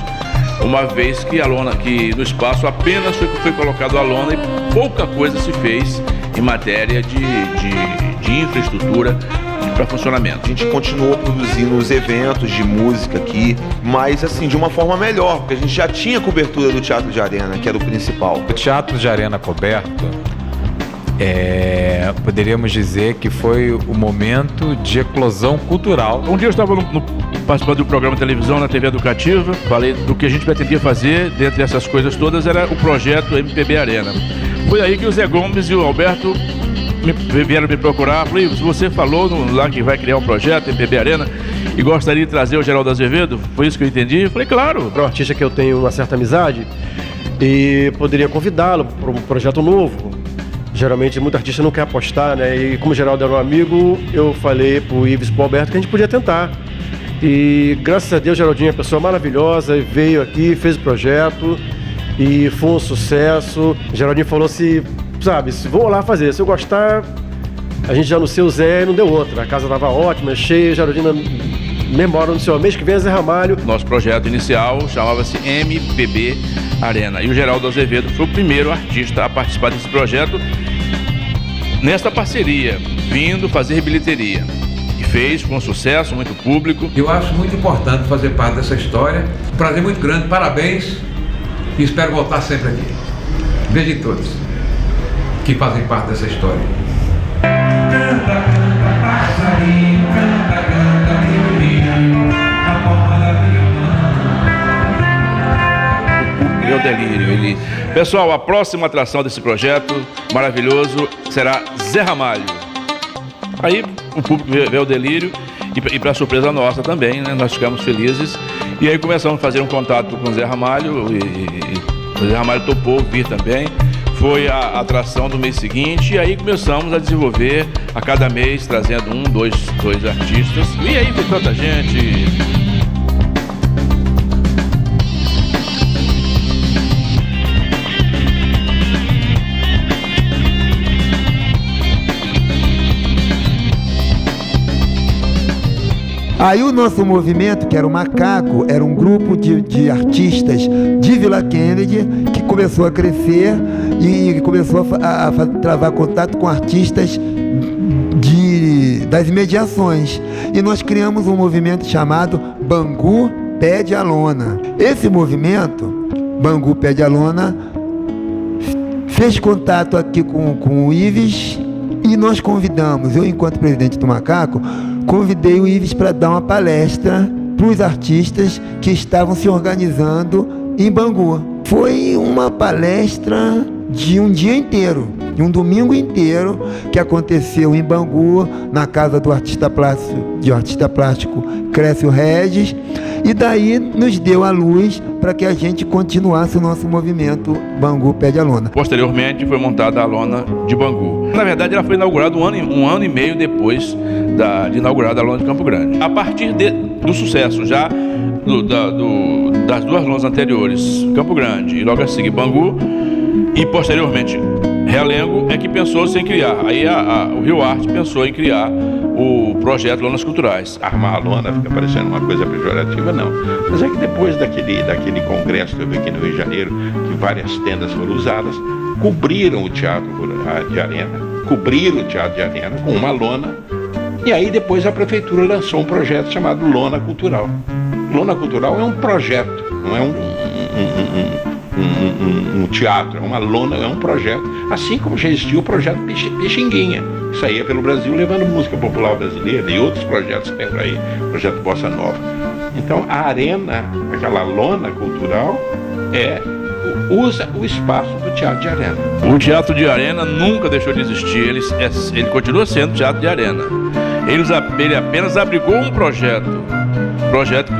uma vez que que no espaço apenas foi colocado a lona e pouca coisa se fez em matéria de infraestrutura para funcionamento. A gente continuou produzindo os eventos de música aqui, mas assim, de uma forma melhor, porque a gente já tinha cobertura do Teatro de Arena, que era o principal. O Teatro de Arena coberto, poderíamos dizer que foi o momento de eclosão cultural. Um dia eu estava participando do programa de televisão na TV Educativa, falei do que a gente pretendia fazer, dentre essas coisas todas, era o projeto MPB Arena. Foi aí que o Zé Gomes e o Alberto vieram me procurar. Falei, se você falou lá que vai criar um projeto, MPB Arena, e gostaria de trazer o Geraldo Azevedo, foi isso que eu entendi? Eu falei, claro. Para um artista que eu tenho uma certa amizade, e poderia convidá-lo para um projeto novo. Geralmente, muito artista não quer apostar, né? E como o Geraldo era um amigo, eu falei pro Ives e pro Alberto que a gente podia tentar. E graças a Deus, o Geraldinho é uma pessoa maravilhosa, veio aqui, fez o projeto e foi um sucesso. O Geraldinho falou se vou lá fazer, se eu gostar, a gente já anunciou o Zé e não deu outra. A casa tava ótima, cheia, Geraldinho memória no seu mês que vem é Zé Ramalho. Nosso projeto inicial chamava-se MPB Arena e o Geraldo Azevedo foi o primeiro artista a participar desse projeto nesta parceria, vindo fazer bilheteria. E fez com sucesso, muito público. Eu acho muito importante fazer parte dessa história. Um prazer muito grande, parabéns e espero voltar sempre aqui. Beijo em todos que fazem parte dessa história. Canta, canta, passarinho, canta, canta, menino, na palma da minha mão. Meu delírio. Pessoal, a próxima atração desse projeto maravilhoso será Zé Ramalho. Aí o público vê o delírio e para surpresa nossa também, né? Nós ficamos felizes. E aí começamos a fazer um contato com o Zé Ramalho e o Zé Ramalho topou vir também. Foi a atração do mês seguinte e aí começamos a desenvolver a cada mês, trazendo dois artistas. E aí veio tanta gente. Aí o nosso movimento, que era o Macaco, era um grupo de artistas de Vila Kennedy que começou a crescer e começou a travar contato com artistas das imediações. E nós criamos um movimento chamado Bangu Pede a Lona. Esse movimento, Bangu Pede a Lona, fez contato aqui com o Ives e nós convidamos, eu enquanto presidente do Macaco, convidei o Ives para dar uma palestra para os artistas que estavam se organizando em Bangu. Foi uma palestra de um dia inteiro, de um domingo inteiro, que aconteceu em Bangu, na casa do artista plástico Crécio Regis, e daí nos deu a luz para que a gente continuasse o nosso movimento Bangu Pede a Lona. Posteriormente foi montada a lona de Bangu. Na verdade ela foi inaugurada um ano e meio depois de inaugurada a lona de Campo Grande. A partir do sucesso já das duas lonas anteriores, Campo Grande e logo a seguir Bangu, e posteriormente Realengo, é que pensou-se em criar. Aí o Rio Arte pensou em criar o projeto Lonas Culturais. Armar a lona fica parecendo uma coisa pejorativa, não. Mas é que depois daquele congresso que eu vi aqui no Rio de Janeiro, que várias tendas foram usadas, cobriram o Teatro de Arena com uma lona, e aí depois a prefeitura lançou um projeto chamado Lona Cultural. Lona Cultural é um projeto, não é um teatro, é uma lona, é um projeto. Assim como já existiu o projeto Pixinguinha, que saía pelo Brasil levando música popular brasileira e outros projetos que tem por aí, projeto Bossa Nova. Então a arena, aquela lona cultural, usa o espaço do Teatro de Arena. O Teatro de Arena nunca deixou de existir, ele continua sendo Teatro de Arena. Ele apenas abrigou um projeto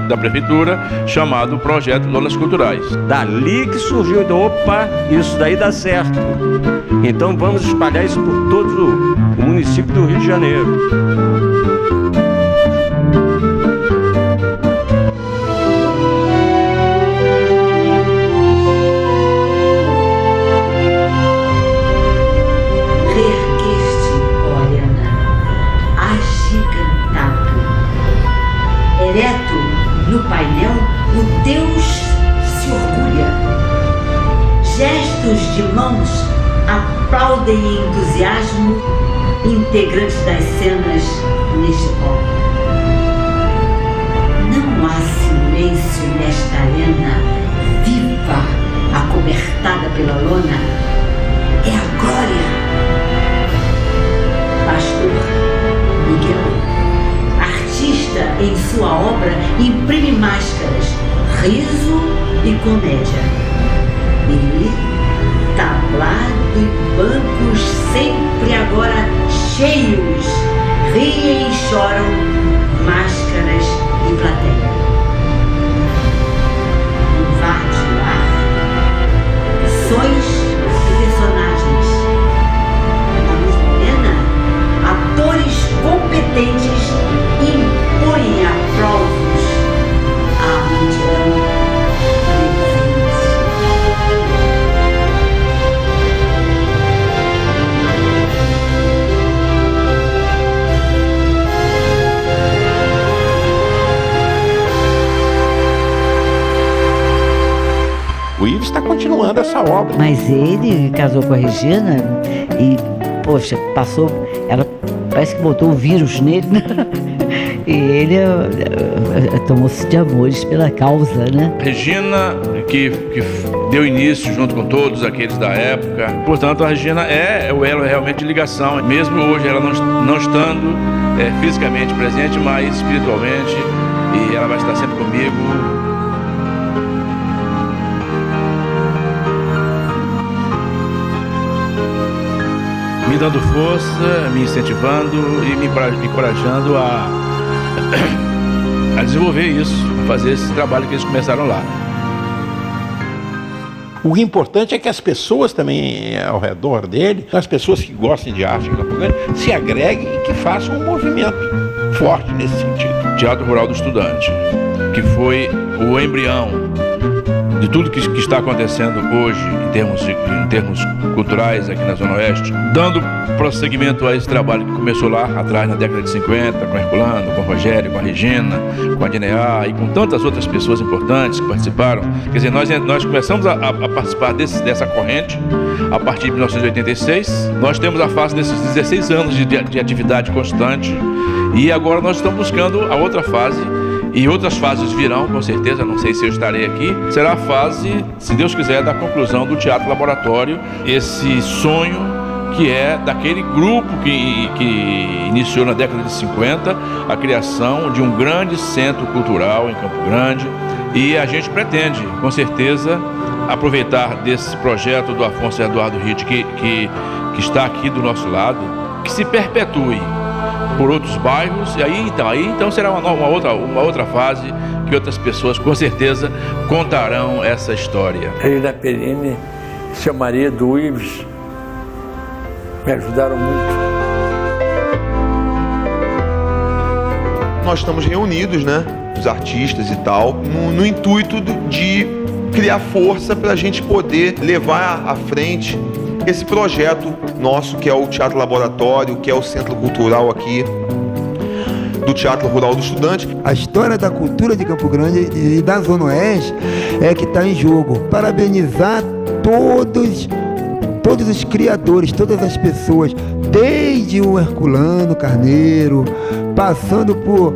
da prefeitura chamado Projeto Lonas Culturais. Dali que surgiu, opa, isso daí dá certo. Então vamos espalhar isso por todo o município do Rio de Janeiro. gestos de mãos aplaudem em entusiasmo integrantes das cenas neste palco. Não há silêncio nesta arena viva, acobertada pela lona. É a glória. Pastor Miguel, artista em sua obra, imprime máscaras, riso e comédia. Ele, tablado e bancos sempre agora cheios, riem e choram, máscaras e plateia. Invade o ar, sonhos e personagens. Na luz morena, atores competentes impõem aplausos à multidão. O Ives está continuando essa obra. Mas ele casou com a Regina e, poxa, passou. Ela parece que botou o vírus nele, né? E ele tomou-se de amores pela causa, né? Regina, que deu início junto com todos aqueles da época. Portanto, a Regina é o elo realmente de ligação. Mesmo hoje ela não estando fisicamente presente, mas espiritualmente. E ela vai estar sempre comigo. Me dando força, me incentivando e me encorajando a desenvolver isso, a fazer esse trabalho que eles começaram lá. O importante é que as pessoas também ao redor dele, as pessoas que gostem de arte, se agreguem e que façam um movimento forte nesse sentido. Teatro Rural do Estudante, que foi o embrião de tudo que está acontecendo hoje em termos culturais aqui na Zona Oeste, dando prosseguimento a esse trabalho que começou lá atrás, na década de 50, com Herculano, com o Rogério, com a Regina, com a Dineá e com tantas outras pessoas importantes que participaram. Quer dizer, nós começamos a participar dessa corrente a partir de 1986. Nós temos a face desses 16 anos de atividade constante e agora nós estamos buscando a outra fase. E outras fases virão, com certeza, não sei se eu estarei aqui. Será a fase, se Deus quiser, da conclusão do Teatro Laboratório. Esse sonho que é daquele grupo que iniciou na década de 50 a criação de um grande centro cultural em Campo Grande. E a gente pretende, com certeza, aproveitar desse projeto do Afonso Eduardo Ritt, que está aqui do nosso lado, que se perpetue por outros bairros, e aí então será uma outra fase que outras pessoas com certeza contarão essa história. Regina Perini, seu marido, o Ives, me ajudaram muito. Nós estamos reunidos, né, os artistas e tal, no intuito de criar força para a gente poder levar à frente esse projeto nosso, que é o Teatro Laboratório, que é o Centro Cultural aqui do Teatro Rural do Estudante. A história da cultura de Campo Grande e da Zona Oeste é que está em jogo. Parabenizar todos os criadores, todas as pessoas, desde o Herculano Carneiro, passando por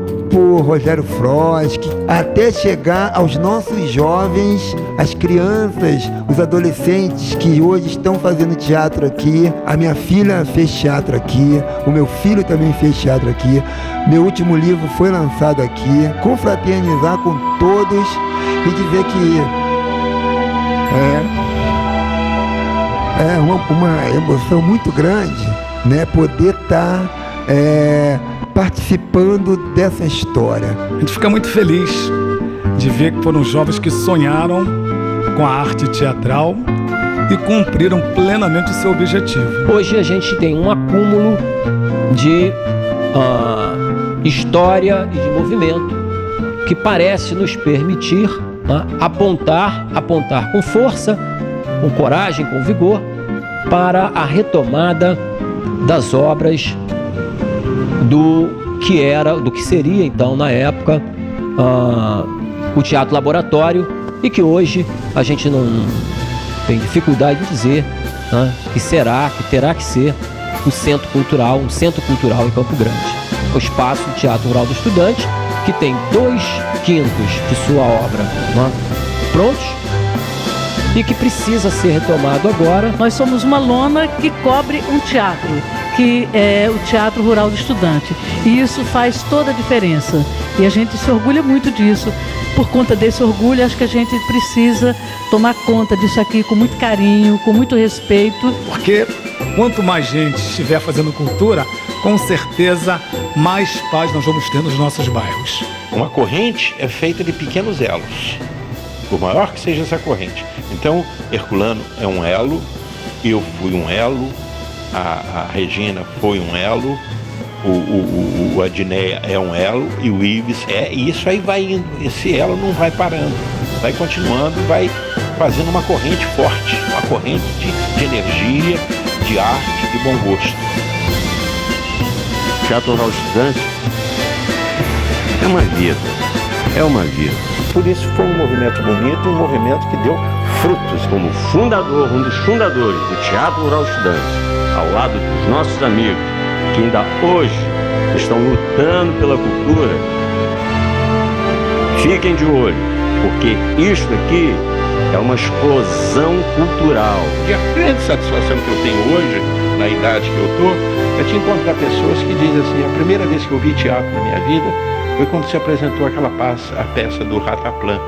Rogério Frost, até chegar aos nossos jovens, as crianças, os adolescentes que hoje estão fazendo teatro aqui. A minha filha fez teatro aqui, o meu filho também fez teatro aqui. Meu último livro foi lançado aqui. Confraternizar com todos e dizer que é uma emoção muito grande, né, poder estar participando dessa história. A gente fica muito feliz de ver que foram jovens que sonharam com a arte teatral e cumpriram plenamente o seu objetivo. Hoje a gente tem um acúmulo de história e de movimento que parece nos permitir apontar com força, com coragem, com vigor, para a retomada das obras do que seria então na época o Teatro Laboratório, e que hoje a gente não tem dificuldade em dizer, né, que terá que ser um centro cultural em Campo Grande. O espaço do Teatro Rural do Estudante, que tem 2/5 de sua obra, né, prontos e que precisa ser retomado agora. Nós somos uma lona que cobre um teatro, que é o Teatro Rural do Estudante. E isso faz toda a diferença. E a gente se orgulha muito disso. Por conta desse orgulho, acho que a gente precisa tomar conta disso aqui com muito carinho, com muito respeito. Porque quanto mais gente estiver fazendo cultura, com certeza mais paz nós vamos ter nos nossos bairros. Uma corrente é feita de pequenos elos, por maior que seja essa corrente. Então, Herculano é um elo, eu fui um elo, a Regina foi um elo, o Adneia é um elo e o Ives é, e isso aí vai indo, esse elo não vai parando, vai continuando, vai fazendo uma corrente forte, uma corrente de energia, de arte, de bom gosto. O Teatro Rural Estudante é uma vida. Por isso foi um movimento bonito, um movimento que deu frutos. Como fundador, um dos fundadores do Teatro Rural Estudante, ao lado dos nossos amigos, que ainda hoje estão lutando pela cultura, fiquem de olho, porque isto aqui é uma explosão cultural. E a grande satisfação que eu tenho hoje, na idade que eu estou, é de encontrar pessoas que dizem assim, a primeira vez que eu vi teatro na minha vida foi quando se apresentou a peça do Rataplan.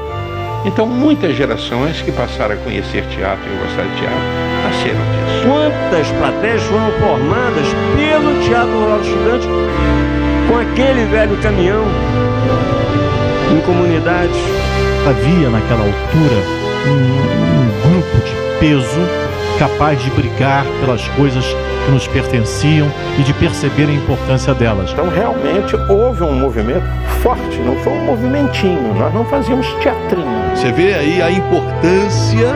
Então muitas gerações que passaram a conhecer teatro e gostar de teatro nasceram disso. Quantas plateias foram formadas pelo Teatro Rural do Estudante com aquele velho caminhão em comunidades? Havia naquela altura um grupo de peso capaz de brigar pelas coisas que nos pertenciam e de perceber a importância delas. Então realmente houve um movimento forte, não foi um movimentinho, nós não fazíamos teatrinho. Você vê aí a importância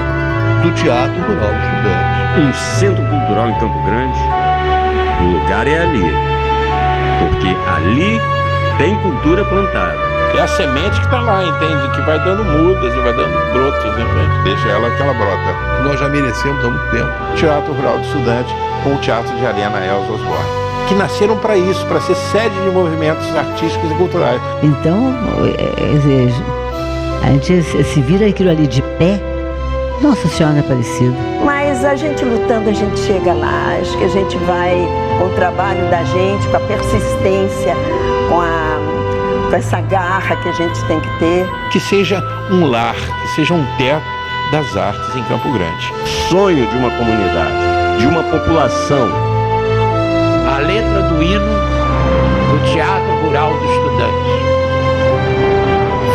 do Teatro Rural do Estudante. Um centro cultural em Campo Grande, o lugar é ali, porque ali tem cultura plantada. É a semente que está lá, entende? Que vai dando mudas e vai dando brotos, né? Deixa ela que ela brota. Nós já merecemos há muito tempo. Teatro Rural do Estudante com o Teatro de Arena Elza Osborne, que nasceram para isso, para ser sede de movimentos artísticos e culturais. Então, a gente se vira aquilo ali de pé, Nossa Senhora Aparecida. Mas a gente lutando, a gente chega lá. Acho que a gente vai com o trabalho da gente, com a persistência, com essa garra que a gente tem que ter. Que seja um lar, que seja um teto das artes em Campo Grande. Sonho de uma comunidade, de uma população. A letra do hino do Teatro Rural do Estudante.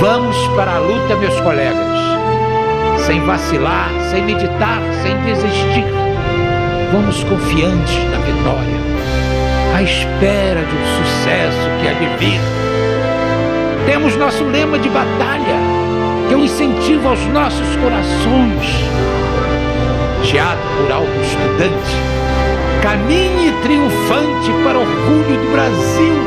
Vamos para a luta, meus colegas, sem vacilar, sem meditar, sem desistir. Vamos confiantes na vitória, à espera de um sucesso que há de vir. Temos nosso lema de batalha, que é um incentivo aos nossos corações. Teatro Rural do Estudante, caminhe triunfante para o orgulho do Brasil.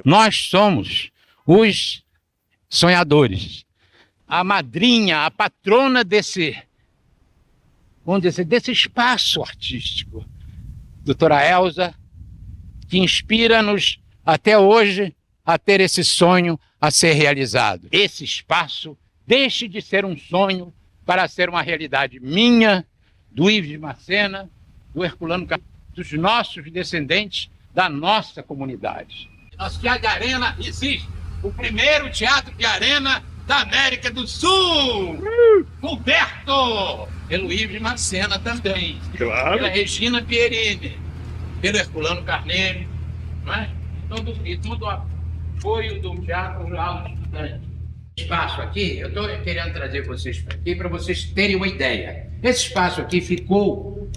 Nós somos os sonhadores. A madrinha, a patrona desse, vamos dizer, desse espaço artístico, doutora Elza, que inspira-nos até hoje a ter esse sonho a ser realizado. Esse espaço deixe de ser um sonho para ser uma realidade minha, do Ives de Macena, do Herculano, dos nossos descendentes, da nossa comunidade. Nosso teatro de arena existe, o primeiro teatro de arena da América do Sul, coberto pelo Ives de Macena também, pela Regina Pierini, pelo Herculano Carneiro, não é? E todo o apoio do Teatro Rural do Estudante. Espaço aqui, eu estou querendo trazer vocês para aqui para vocês terem uma ideia. Esse espaço aqui ficou,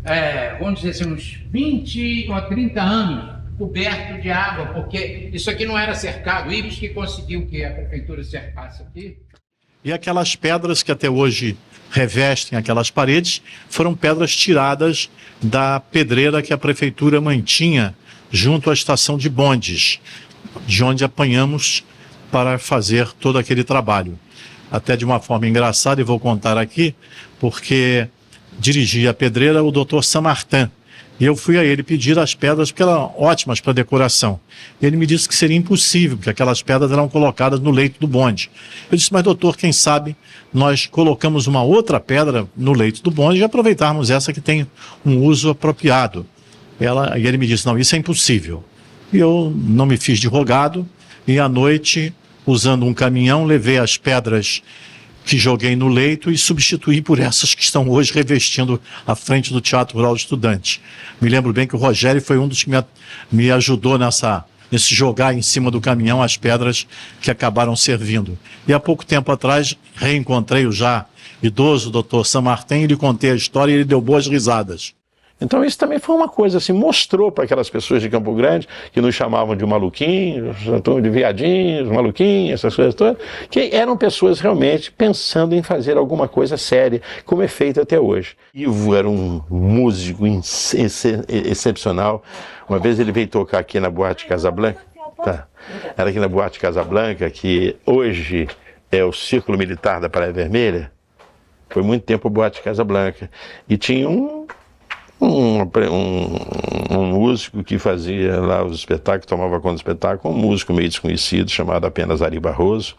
vamos dizer assim, uns 20 ou 30 anos coberto de água, porque isso aqui não era cercado. O Ives que conseguiu que a prefeitura cercasse aqui. E aquelas pedras que até hoje revestem aquelas paredes foram pedras tiradas da pedreira que a prefeitura mantinha junto à estação de bondes, de onde apanhamos para fazer todo aquele trabalho. Até de uma forma engraçada, e vou contar aqui, porque dirigia a pedreira o Dr. Saint-Martin, e eu fui a ele pedir as pedras, porque eram ótimas para decoração. Ele me disse que seria impossível, porque aquelas pedras eram colocadas no leito do bonde. Eu disse, mas doutor, quem sabe nós colocamos uma outra pedra no leito do bonde e aproveitarmos essa que tem um uso apropriado. E ele me disse, não, isso é impossível. E eu não me fiz de rogado, e à noite, usando um caminhão, levei as pedras que joguei no leito e substituí por essas que estão hoje revestindo a frente do Teatro Rural do Estudante. Me lembro bem que o Rogério foi um dos que me ajudou nesse jogar em cima do caminhão as pedras que acabaram servindo. E há pouco tempo atrás, reencontrei o já idoso Dr. Saint-Martin e lhe contei a história e ele deu boas risadas. Então isso também foi uma coisa, assim, mostrou para aquelas pessoas de Campo Grande, que nos chamavam de maluquinhos, de viadinhos, maluquinhos, essas coisas todas, que eram pessoas realmente pensando em fazer alguma coisa séria, como é feito até hoje. Ivo era um músico excepcional. Uma vez ele veio tocar aqui na Boate Casablanca, era aqui na Boate Casablanca, que hoje é o Círculo Militar da Praia Vermelha. Foi muito tempo a Boate Casablanca. E tinha um músico que fazia lá os espetáculos, tomava conta do espetáculo, um músico meio desconhecido, chamado apenas Ari Barroso,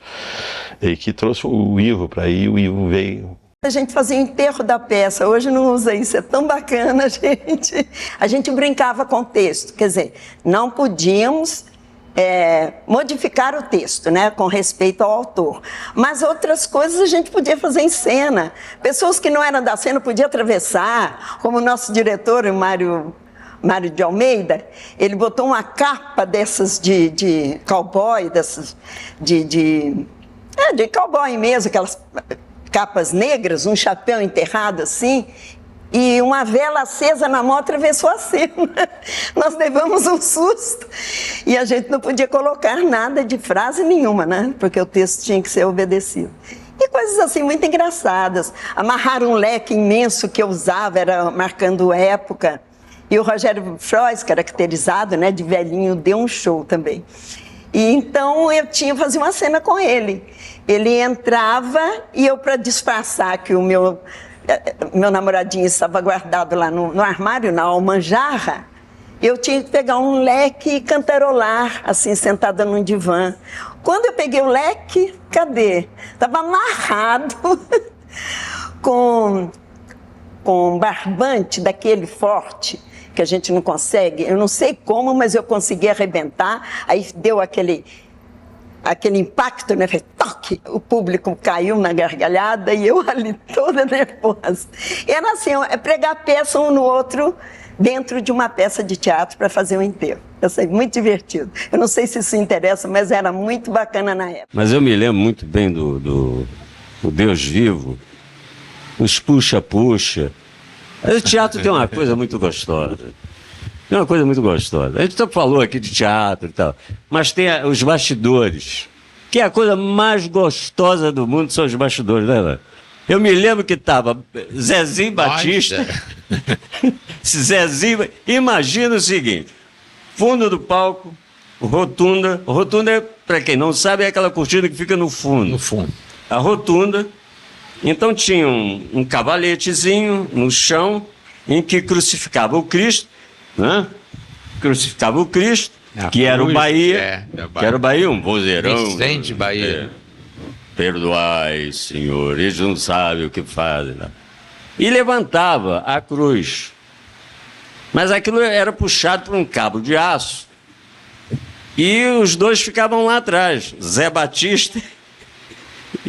e que trouxe o Ivo para aí, o Ivo veio. A gente fazia o enterro da peça, hoje não usa isso, é tão bacana, gente. A gente brincava com o texto, quer dizer, não podíamos modificar o texto, né, com respeito ao autor. Mas outras coisas a gente podia fazer em cena. Pessoas que não eram da cena podiam atravessar, como o nosso diretor, o Mário de Almeida, ele botou uma capa dessas de cowboy, dessas de cowboy mesmo, aquelas capas negras, um chapéu enterrado assim, e uma vela acesa na mão atravessou a cena. Nós levamos um susto. E a gente não podia colocar nada de frase nenhuma, né? Porque o texto tinha que ser obedecido. E coisas assim muito engraçadas. Amarrar um leque imenso que eu usava, era marcando época. E o Rogério Frois, caracterizado, né, de velhinho, deu um show também. E então eu fazia uma cena com ele. Ele entrava e eu, para disfarçar que o meu namoradinho estava guardado lá no armário, na almanjarra, eu tinha que pegar um leque e cantarolar, assim, sentada num divã. Quando eu peguei o leque, cadê? Estava amarrado com um barbante daquele forte, que a gente não consegue, eu não sei como, mas eu consegui arrebentar, aí deu aquele impacto, né? Fez toque, o público caiu na gargalhada e eu ali toda nervosa. Era assim, pregar peça um no outro dentro de uma peça de teatro para fazer um enterro. Eu sei, muito divertido. Eu não sei se isso interessa, mas era muito bacana na época. Mas eu me lembro muito bem do Deus Vivo, os puxa-puxa. O teatro tem uma coisa muito gostosa. É uma coisa muito gostosa. A gente só falou aqui de teatro e tal, mas tem os bastidores, que é a coisa mais gostosa do mundo, são os bastidores, né, Léo? Eu me lembro que estava Zezinho Batista. Zezinho, imagina o seguinte, fundo do palco, rotunda. Rotunda, para quem não sabe, é aquela cortina que fica no fundo. No fundo. A rotunda. Então tinha um cavaletezinho no chão em que crucificava o Cristo, né? Crucificava o Cristo, que era o Bahia, que era o Bahia, um vozeirão. Vicente Bahia. Perdoai, Senhor, eles não sabem o que fazem. Né? E levantava a cruz. Mas aquilo era puxado por um cabo de aço. E os dois ficavam lá atrás, Zé Batista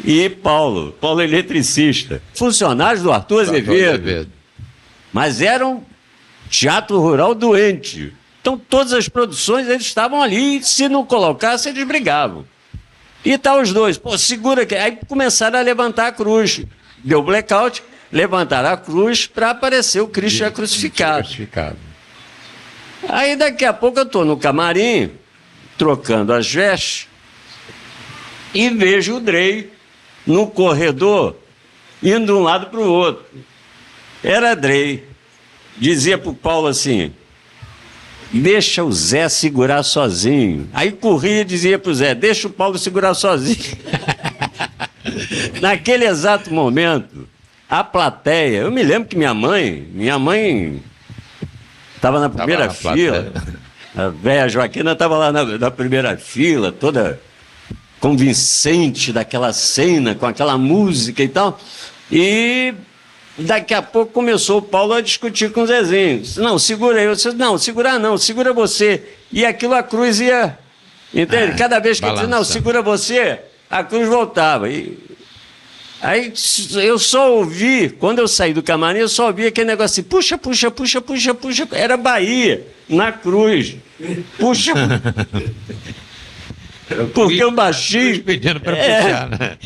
e Paulo eletricista. Funcionários do Arthur Azevedo. Mas eram teatro rural doente. Então todas as produções eles estavam ali, se não colocasse eles brigavam. E tá os dois, pô, segura aqui. Aí começaram a levantar a cruz. Deu blackout, levantaram a cruz para aparecer o Cristo já crucificado. Aí daqui a pouco eu tô no camarim, trocando as vestes, e vejo o Drey no corredor, indo de um lado para o outro. Era Drey. Dizia para o Paulo assim, deixa o Zé segurar sozinho. Aí corria e dizia para o Zé, deixa o Paulo segurar sozinho. Naquele exato momento, a plateia, eu me lembro que minha mãe estava na primeira fila, a velha Joaquina estava lá na primeira fila, toda convincente daquela cena, com aquela música e tal, e daqui a pouco começou o Paulo a discutir com o Zezinho. Disse, não, segura aí. Eu disse, não, segurar não, segura você. E aquilo a cruz ia, entende? Cada vez que ele dizia, não, segura você, a cruz voltava. Aí eu só ouvi, quando eu saí do camarim, eu só ouvi aquele negócio assim, puxa, puxa, puxa, puxa, puxa. Era Bahia, na cruz. Puxa. Porque o baixinho... Pedindo para puxar, né?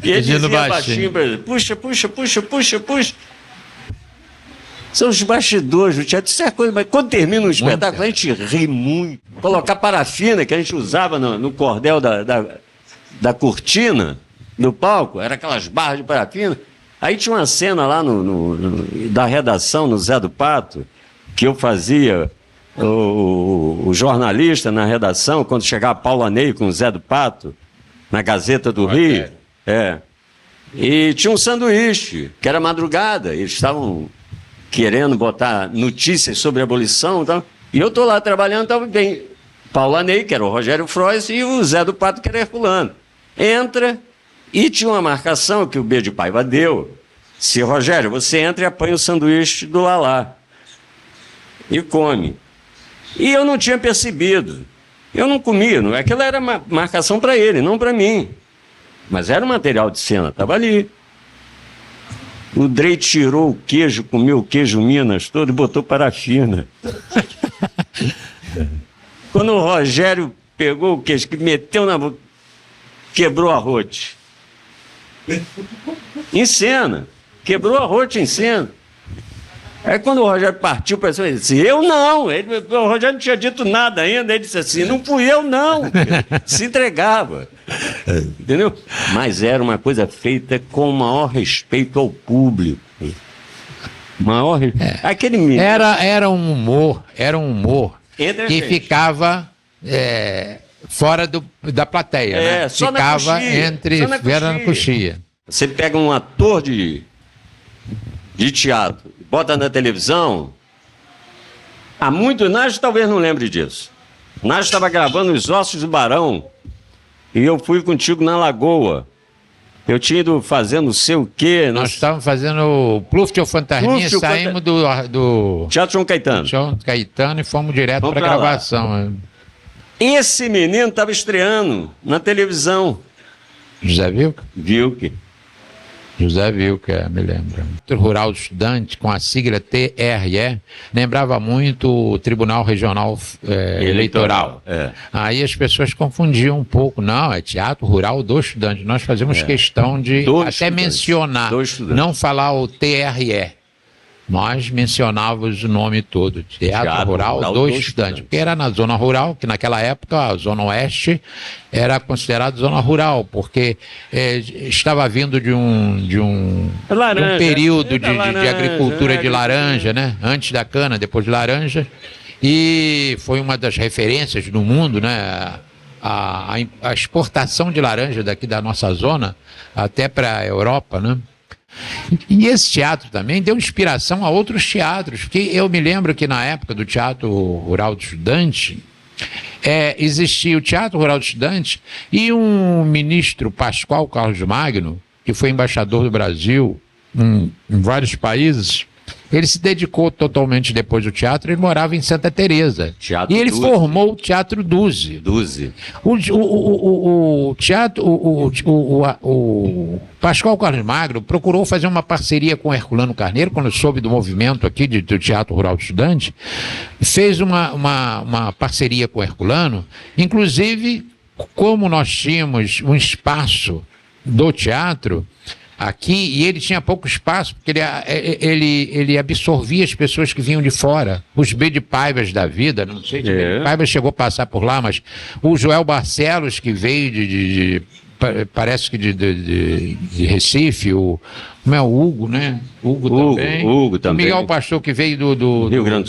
E ele dizia baixinho para ele, puxa, puxa, puxa, puxa, puxa. São os bastidores do teatro, isso é coisa, mas quando termina um espetáculo, a gente ri muito. Colocar parafina, que a gente usava no cordel da cortina, no palco, era aquelas barras de parafina. Aí tinha uma cena lá da redação, no Zé do Pato, que eu fazia... O jornalista na redação, quando chegava Paulo Anei com o Zé do Pato, na Gazeta do Rio, e tinha um sanduíche, que era madrugada, eles estavam querendo botar notícias sobre a abolição, e eu estou lá trabalhando, estava bem, Paulo Anei, que era o Rogério Frois, e o Zé do Pato, que era Herculano. Entra, e tinha uma marcação que o B de Paiva deu, se Rogério, você entra e apanha o sanduíche do Lalá, e come. E eu não tinha percebido. Eu não comia. Aquilo era uma marcação para ele, não para mim. Mas era um material de cena, estava ali. O Drey tirou o queijo, comeu o queijo Minas todo e botou parafina. Quando o Rogério pegou o queijo, que meteu na boca, quebrou a rote. Em cena. Quebrou a rote em cena. Aí quando o Rogério partiu para cima, ele disse, eu não. O Rogério não tinha dito nada ainda. Ele disse assim, não fui eu não. Se entregava. Entendeu? Mas era uma coisa feita com o maior respeito ao público. Maior aquele era um humor que ficava fora da plateia, né? Só ficava entre Vera na coxia. Você pega um ator de teatro, bota na televisão. Há muito, Nádio talvez não lembre disso. Nádio estava gravando Os Ossos do Barão e eu fui contigo na Lagoa. Eu tinha ido fazendo não sei o quê. Nós estávamos fazendo o Pluft ou Fantasminha, saímos do Teatro João Caetano. João Caetano e fomos direto para a gravação. Esse menino estava estreando na televisão. José Wilker? Wilker. José Wilker, me lembro. O Rural do Estudante, com a sigla TRE, lembrava muito o Tribunal Regional Eleitoral. Aí as pessoas confundiam um pouco. Não, é Teatro Rural do Estudante. Nós fazemos questão de até mencionar, não falar o TRE. Nós mencionávamos o nome todo, Teatro Rural do Estudante, porque era na zona rural, que naquela época a zona oeste era considerada zona rural, porque estava vindo de um período de agricultura de laranja, né? Antes da cana, depois de laranja, e foi uma das referências no mundo, né? A exportação de laranja daqui da nossa zona até para a Europa, né? E esse teatro também deu inspiração a outros teatros, porque eu me lembro que na época do Teatro Rural do Estudante, existia o Teatro Rural do Estudante e um ministro, Pascoal Carlos Magno, que foi embaixador do Brasil em vários países. Ele se dedicou totalmente depois do teatro, ele morava em Santa Teresa. E ele formou o Teatro Duze. O Pascoal Carlos Magno procurou fazer uma parceria com o Herculano Carneiro, quando soube do movimento aqui do Teatro Rural do Estudante, fez uma parceria com o Herculano, inclusive, como nós tínhamos um espaço do teatro aqui, e ele tinha pouco espaço, porque ele absorvia as pessoas que vinham de fora, os B de Paivas da vida, não sei se B de Paivas chegou a passar por lá, mas o Joel Barcelos, que veio parece que de Recife, o Hugo, né? Hugo também. O Miguel Pastor, que veio do Rio Grande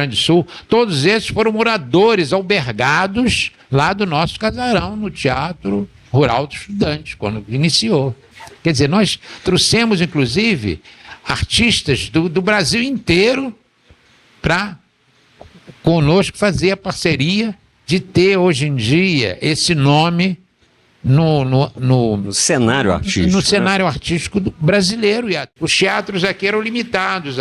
do Sul. Todos esses foram moradores albergados lá do nosso casarão, no Teatro Rural do Estudante, quando iniciou. Quer dizer, nós trouxemos, inclusive, artistas do Brasil inteiro para conosco fazer a parceria de ter, hoje em dia, esse nome no cenário artístico. No cenário artístico brasileiro. E os teatros aqui eram limitados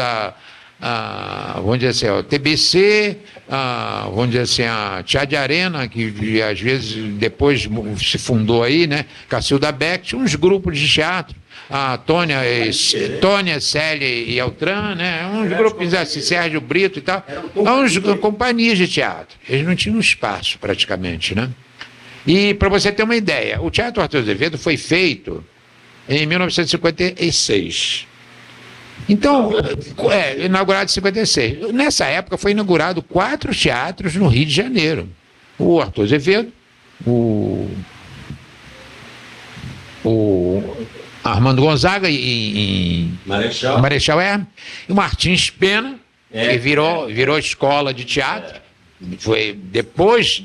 vamos dizer assim, o TBC, vamos dizer assim, a Teatro Arena, que às vezes depois se fundou aí, né? Cacilda Beck, tinha uns grupos de teatro, a Tônia, Célia e Altran, né? Uns grupos assim, Sérgio Brito e tal, uns companhias de teatro. Eles não tinham espaço praticamente, né? E para você ter uma ideia, o Teatro Arthur Azevedo foi feito em 1956. Então, inaugurado em 56. Nessa época foi inaugurado 4 teatros no Rio de Janeiro. O Arthur Azevedo, o Armando Gonzaga em Marechal Hermes, e o Martins Pena, que virou escola de teatro. Foi depois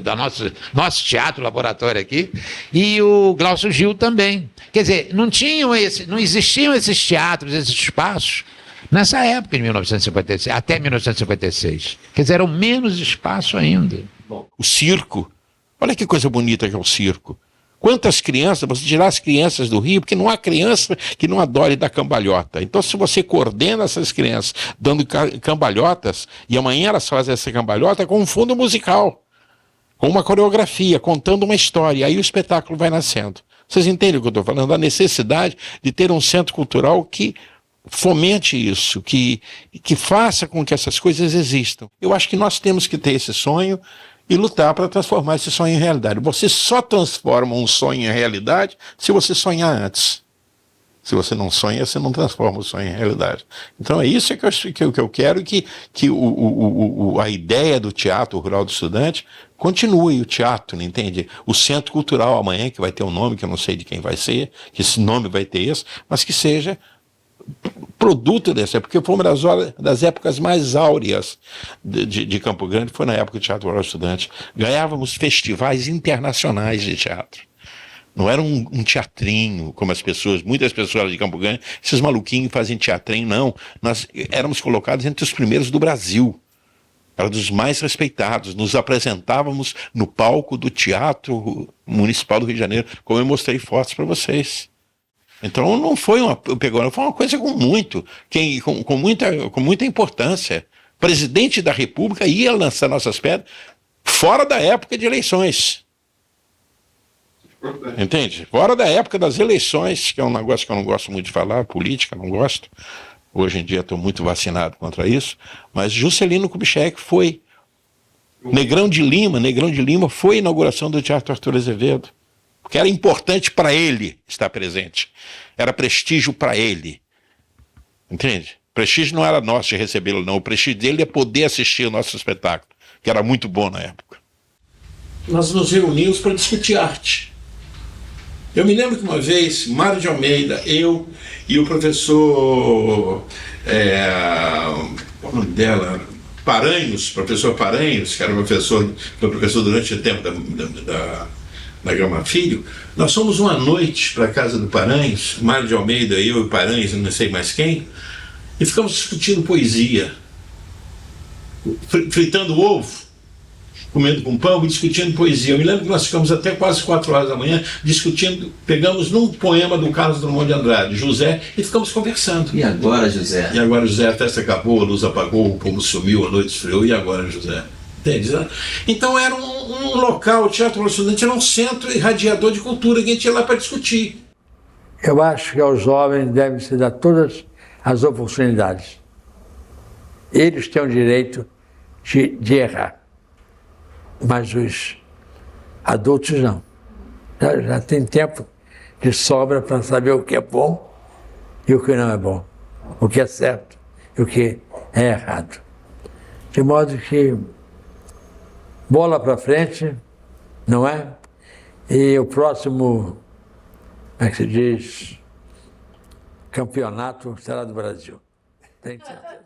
da nosso teatro laboratório aqui, e o Glaucio Gil também. Quer dizer, não existiam esses teatros, esses espaços nessa época, em 1956, até 1956. Quer dizer, eram menos espaço ainda. O circo, olha que coisa bonita que é o circo. Quantas crianças, você tirar as crianças do Rio, porque não há criança que não adore dar cambalhota. Então, se você coordena essas crianças dando cambalhotas, e amanhã elas fazem essa cambalhota com um fundo musical, com uma coreografia, contando uma história, aí o espetáculo vai nascendo. Vocês entendem o que eu estou falando? A necessidade de ter um centro cultural que fomente isso, que faça com que essas coisas existam. Eu acho que nós temos que ter esse sonho e lutar para transformar esse sonho em realidade. Você só transforma um sonho em realidade se você sonhar antes. Se você não sonha, você não transforma o sonho em realidade. Então é isso que eu quero, que a ideia do Teatro Rural do Estudante continue, o teatro, entende? O Centro Cultural amanhã, que vai ter um nome que eu não sei de quem vai ser, que esse nome vai ter esse, mas que seja produto dessa, porque foi uma das épocas mais áureas de Campo Grande, foi na época do Teatro Rural do Estudante. Ganhávamos festivais internacionais de teatro. Não era um teatrinho, como muitas pessoas de Campo Grande, esses maluquinhos fazem teatrinho, não. Nós éramos colocados entre os primeiros do Brasil. Era dos mais respeitados. Nos apresentávamos no palco do Teatro Municipal do Rio de Janeiro, como eu mostrei fotos para vocês. Então não foi foi uma coisa com muita importância. O presidente da República ia lançar nossas pedras fora da época de eleições. Entende? Fora da época das eleições, que é um negócio que eu não gosto muito de falar, política, não gosto. Hoje em dia estou muito vacinado contra isso. Mas Juscelino Kubitschek foi. Negrão de Lima foi a inauguração do Teatro Arthur Azevedo. Porque era importante para ele estar presente. Era prestígio para ele. Entende? O prestígio não era nosso de recebê-lo, não. O prestígio dele é poder assistir o nosso espetáculo, que era muito bom na época. Nós nos reunimos para discutir arte. Eu me lembro que uma vez, Mário de Almeida, eu e o professor... qual o nome dela? Paranhos, professor Paranhos, que era foi professor durante o tempo da Gama Filho, nós fomos uma noite para a casa do Paranhos, Mário de Almeida, eu e Paranhos, não sei mais quem, e ficamos discutindo poesia, fritando ovo, comendo com pão e discutindo poesia. Eu me lembro que nós ficamos até quase 4 horas da manhã discutindo, pegamos num poema do Carlos Drummond de Andrade, José, e ficamos conversando. E agora, José? E agora, José, a festa acabou, a luz apagou, o povo sumiu, a noite esfriou, e agora, José? Entende? Então era um local, o Teatro Rural do Estudante era um centro irradiador de cultura que a gente ia lá para discutir. Eu acho que aos jovens devem se dar todas as oportunidades. Eles têm o direito de errar. Mas os adultos não. Já tem tempo de sobra para saber o que é bom e o que não é bom. O que é certo e o que é errado. De modo que bola para frente, não é? E o próximo, como é que se diz, campeonato será do Brasil. Tem certeza.